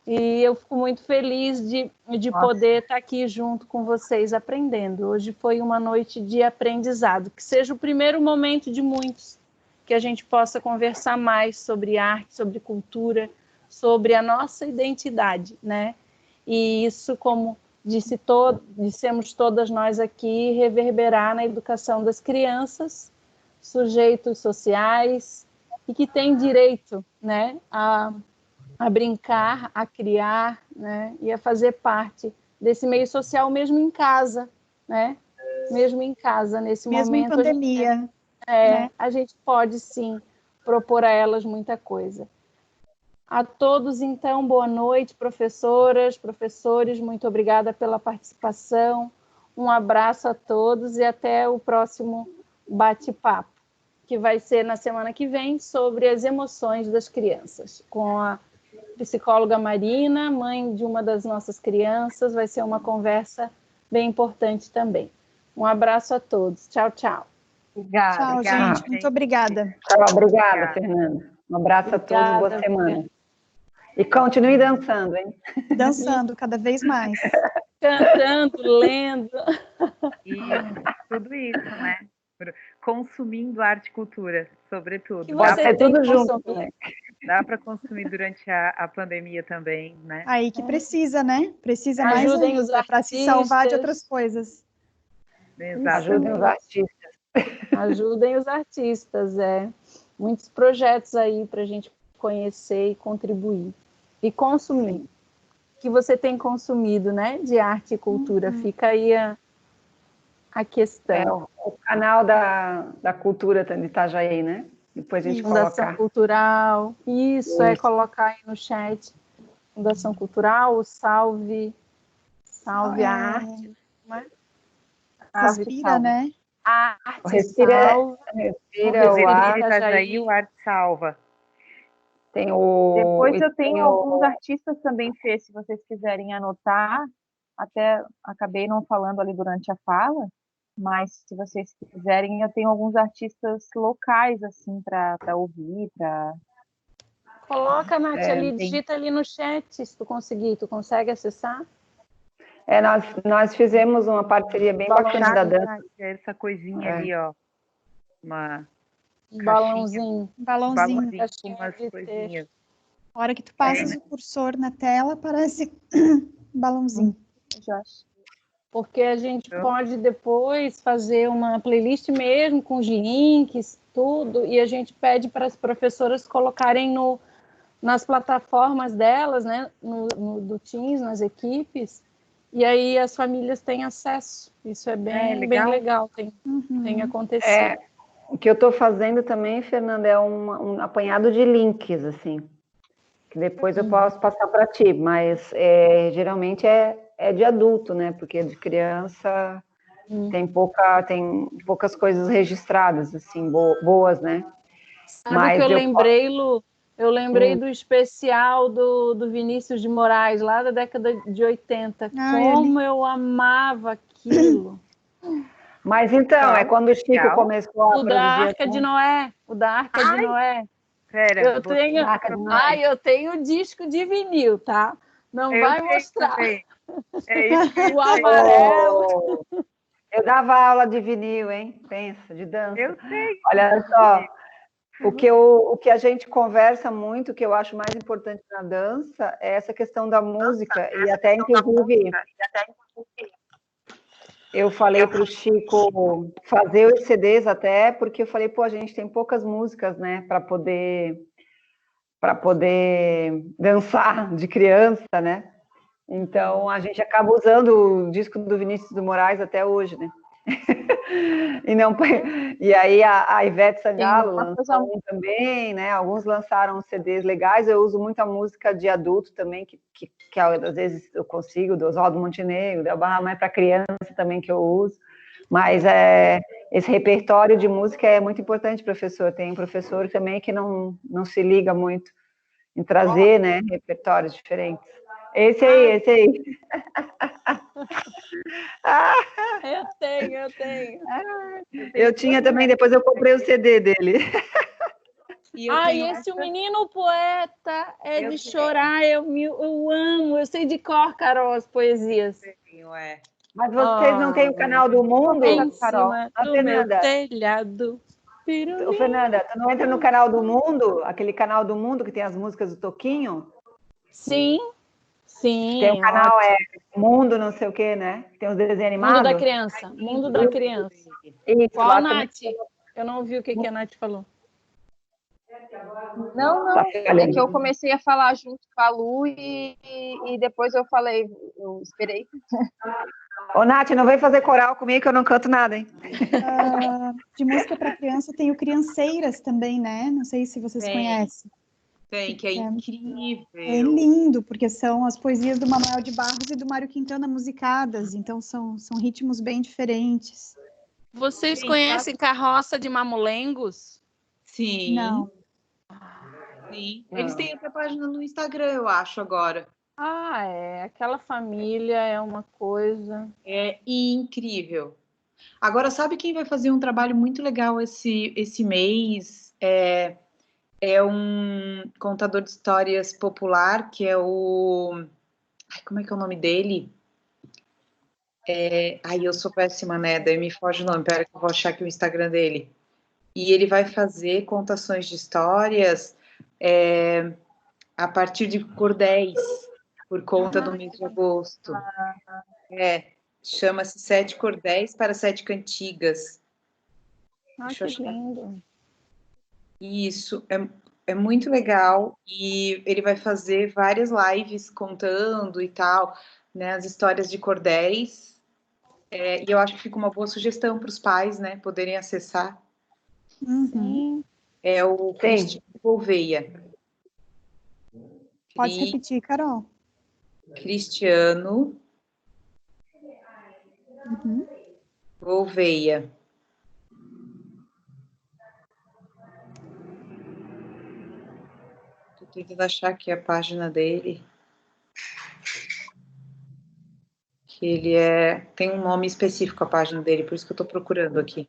E eu fico muito feliz de poder estar aqui junto com vocês aprendendo. Hoje foi uma noite de aprendizado, que seja o primeiro momento de muitos, que a gente possa conversar mais sobre arte, sobre cultura, sobre a nossa identidade, né? E isso, como dissemos todas nós aqui, reverberar na educação das crianças, sujeitos sociais, e que têm direito, né, a brincar, a criar, né, e a fazer parte desse meio social mesmo em casa, né? Mesmo em casa, nesse mesmo momento. Mesmo em pandemia. Né? A gente pode, sim, propor a elas muita coisa. A todos, então, boa noite, professoras, professores, muito obrigada pela participação. Um abraço a todos e até o próximo bate-papo, que vai ser na semana que vem sobre as emoções das crianças, com a psicóloga Marina, mãe de uma das nossas crianças. Vai ser uma conversa bem importante também. Um abraço a todos. Tchau, tchau. Obrigada. Tchau, obrigada, gente. Muito obrigada. Tchau, obrigada, Fernanda. Um abraço a todos, boa semana. E continue dançando, hein? Dançando cada vez mais. Cantando, lendo. Isso, tudo isso, né? Consumindo arte e cultura, sobretudo. Que você é tudo junto, né? Dá para consumir durante a pandemia também, né? Aí que precisa, né? Precisa Ajudem mais para se salvar de outras coisas. Ajudem os artistas. Ajudem os artistas, Muitos projetos aí para a gente conhecer e contribuir. E consumir. Que você tem consumido, né? De arte e cultura. Fica aí a questão. O canal da cultura de Itajaí, né? Depois a gente Fundação Cultural. Isso, colocar aí no chat. Fundação Cultural, Salve a Arte. Respira, né? Arte Respira, o Arte Itajaí, o Arte Salva. Depois eu tenho alguns artistas também, Fê, se vocês quiserem anotar. Até acabei não falando ali durante a fala, mas se vocês quiserem, eu tenho alguns artistas locais, assim, para ouvir, para... Coloca, Nath, ali, digita ali no chat, se tu conseguir. Tu consegue acessar? Nós fizemos uma parceria bem bacana da dança. Essa coisinha ali, ó. Balãozinho. Balãozinho. Com umas coisinhas. A hora que tu passas o cursor na tela, parece balãozinho. Porque a gente pode depois fazer uma playlist mesmo, com os links, tudo, e a gente pede para as professoras colocarem nas plataformas delas, né, no Teams, nas equipes, e aí as famílias têm acesso. Isso é bem legal, tem acontecido. O que eu estou fazendo também, Fernanda, é um apanhado de links, assim, que depois eu posso passar para ti, mas geralmente é de adulto, né? Porque de criança tem poucas coisas registradas, assim, boas, né? Sabe o que eu lembrei, Lu? Eu lembrei do especial do Vinícius de Moraes, lá da década de 80. Como eu amava aquilo. Mas então, é quando o Chico começou a produzir... O da Arca de Noé. O da Arca de Noé. Pera, eu tenho o disco de vinil, tá? Não vai mostrar. O amarelo. Eu dava aula de vinil, hein? Pensa, de dança. Eu sei. Olha só, o que a gente conversa muito, o que eu acho mais importante na dança, é essa questão da música, e até inclusive eu falei para o Chico fazer os CDs até, porque eu falei, a gente tem poucas músicas, né, para poder dançar de criança, né? Então, a gente acaba usando o disco do Vinícius de Moraes até hoje, né? E aí a Ivete Sangalo lançou um também, né? Alguns lançaram CDs legais. Eu uso muita música de adulto também, que às vezes eu consigo, do Oswaldo Montenegro, da Barra Mais para criança também que eu uso. Mas esse repertório de música é muito importante, professor. Tem professor também que não se liga muito em trazer, né, repertórios diferentes. Esse aí. Eu tenho. Eu tinha também, depois eu comprei o CD dele. E eu E tenho esse O Menino Poeta é de chorar, eu amo, eu sei de cor, Carol, as poesias. Mas vocês não têm o canal do Mundo? Em Carol. cima A do Fernanda. meu telhado. Ô, Fernanda, tu não entra no canal do Mundo? Aquele canal do Mundo que tem as músicas do Toquinho? Sim, Tem um canal, Mundo não sei o quê, né? Tem os desenhos animados. Mundo da Criança. Mundo da Criança. Isso, Qual, lá Nath? também. Eu não ouvi o que a Nath falou. Não, Tá é falhando. que eu comecei a falar junto com a Lu e depois eu falei, eu esperei. Ô, Nath, não vem fazer coral comigo que eu não canto nada, hein? De música para criança tem o Crianceiras também, né? Não sei se vocês conhecem. Tem, que é incrível. É lindo, porque são as poesias do Manuel de Barros e do Mário Quintana musicadas, então são ritmos bem diferentes. Vocês conhecem Carroça de Mamulengos? Sim. Não. Sim. Eles têm até página no Instagram, eu acho, agora. Aquela família é uma coisa. É incrível. Agora, sabe quem vai fazer um trabalho muito legal esse mês? É um contador de histórias popular, que é o... Ai, como é que é o nome dele? Eu sou péssima, né? Daí me foge o nome. Pera que eu vou achar aqui o Instagram dele. E ele vai fazer contações de histórias a partir de cordéis, por conta do mês de agosto. Chama-se Sete Cordéis para Sete Cantigas. Que lindo. Isso, é muito legal. E ele vai fazer várias lives contando e tal, né, as histórias de cordéis. E eu acho que fica uma boa sugestão para os pais, né, poderem acessar. Sim. É o Cristiano Gouveia. Pode repetir, Carol. Cristiano Gouveia. Tô tentando achar aqui a página dele. Que ele tem um nome específico a página dele, por isso que eu tô procurando aqui.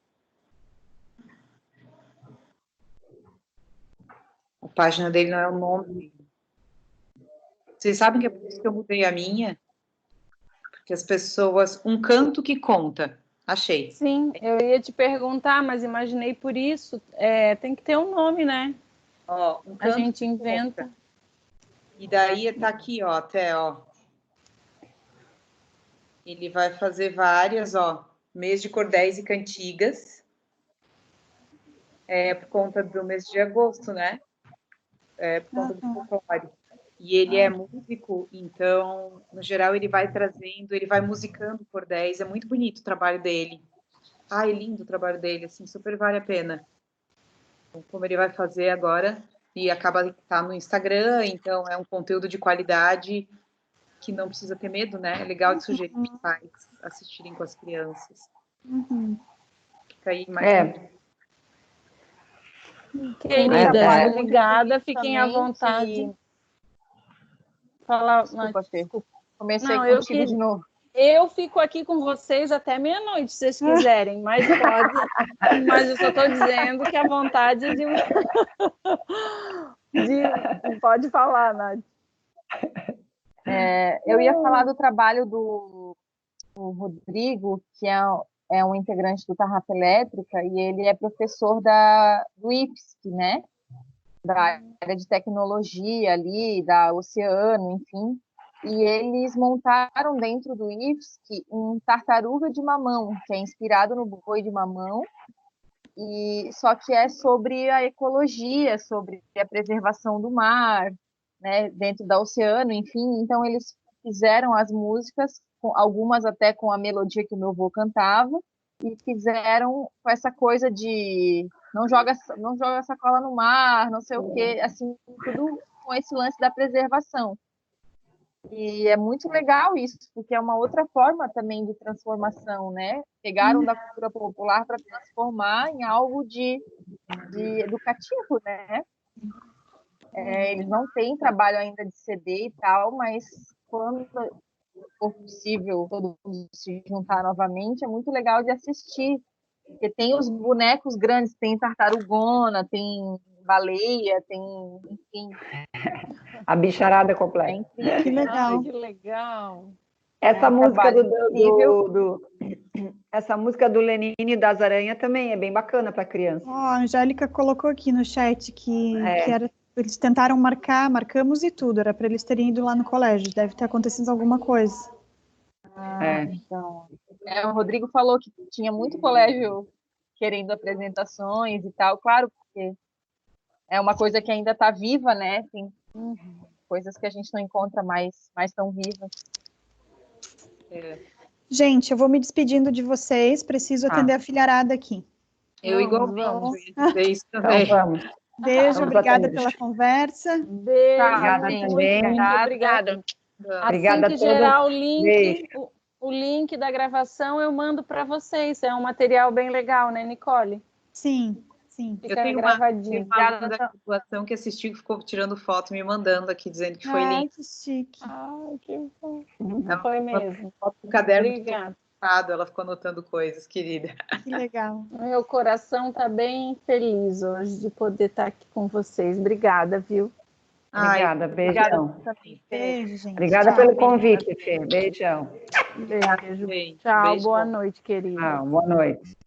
A página dele não é o nome. Vocês sabem que é por isso que eu mudei a minha? Porque as pessoas... Um canto que conta. Achei. Sim, eu ia te perguntar, mas imaginei por isso. Tem que ter um nome, né? Um A gente inventa. Conta. E daí tá aqui, até, Ele vai fazer várias, mês de cordéis e cantigas. Por conta do mês de agosto, né? Por conta do folclore. E ele é músico, então, no geral, ele vai trazendo, ele vai musicando cordéis. É muito bonito o trabalho dele. É lindo o trabalho dele, assim, super vale a pena. Então, como ele vai fazer agora, e acaba de estar no Instagram, então é um conteúdo de qualidade que não precisa ter medo, né? É legal de sugerir para os pais assistirem com as crianças. Fica aí mais Querida, obrigada, fiquem à vontade. Fala, Desculpa. Comecei não, contigo de novo. Eu fico aqui com vocês até meia-noite, se vocês quiserem, mas mas eu só estou dizendo que a vontade pode falar, Nath. Eu ia falar do trabalho do Rodrigo, que é um integrante do Tarrafa Elétrica, e ele é professor do IFSC, né? Da área de tecnologia ali, da Oceano, enfim. E eles montaram dentro do IFSC um tartaruga de mamão, que é inspirado no boi de mamão, só que é sobre a ecologia, sobre a preservação do mar, né, dentro da Oceano, enfim. Então eles fizeram as músicas, algumas até com a melodia que o meu avô cantava, e fizeram com essa coisa de não joga sacola no mar, não sei o quê, assim, tudo com esse lance da preservação. E é muito legal isso, porque é uma outra forma também de transformação, né? Pegaram da cultura popular para transformar em algo de educativo, né? Eles não têm trabalho ainda de CD e tal, mas quando for possível todo mundo se juntar novamente, é muito legal de assistir, porque tem os bonecos grandes, tem tartarugona, tem baleia, tem, enfim. A bicharada É completa. incrível. Que legal. Ai, que legal. Essa um música trabalho essa música do Lenine e das Aranhas também é bem bacana para criança. Ó, a Angélica colocou aqui no chat que É. era, eles tentaram marcar, marcamos e tudo, era para eles terem ido lá no colégio, deve ter acontecido alguma coisa. Então, o Rodrigo falou que tinha muito colégio querendo apresentações e tal, claro, porque é uma coisa que ainda está viva, né? Tem coisas que a gente não encontra mais tão vivas. Gente, eu vou me despedindo de vocês, preciso atender a filharada aqui. Eu igualmente, vamos. eu ia dizer isso Então também. vamos. Beijo, Vamos obrigada atender. pela conversa. Beijo, Obrigada muito, também. muito obrigada. Obrigada Assim a que gerar todos. o link, Beijo. o link da gravação, eu mando para vocês. É um material bem legal, né, Nicole? Sim, sim. Eu Fica tenho gravadinho. uma aluna da graduação que assistiu, que ficou tirando foto, me mandando aqui, dizendo que foi Ai, lindo. que chique. Ai, que bom. Ela Foi mandou mesmo. foto do caderno Obrigada. todo, ela ficou anotando coisas, querida. Que legal. Meu coração está bem feliz hoje de poder estar aqui com vocês. Obrigada, viu? Obrigada, beijão. Também. Beijo, gente. Obrigada Tchau. pelo convite, Fê. Beijão. Beijo. Gente, Tchau, beijo. boa noite, querida. Boa noite.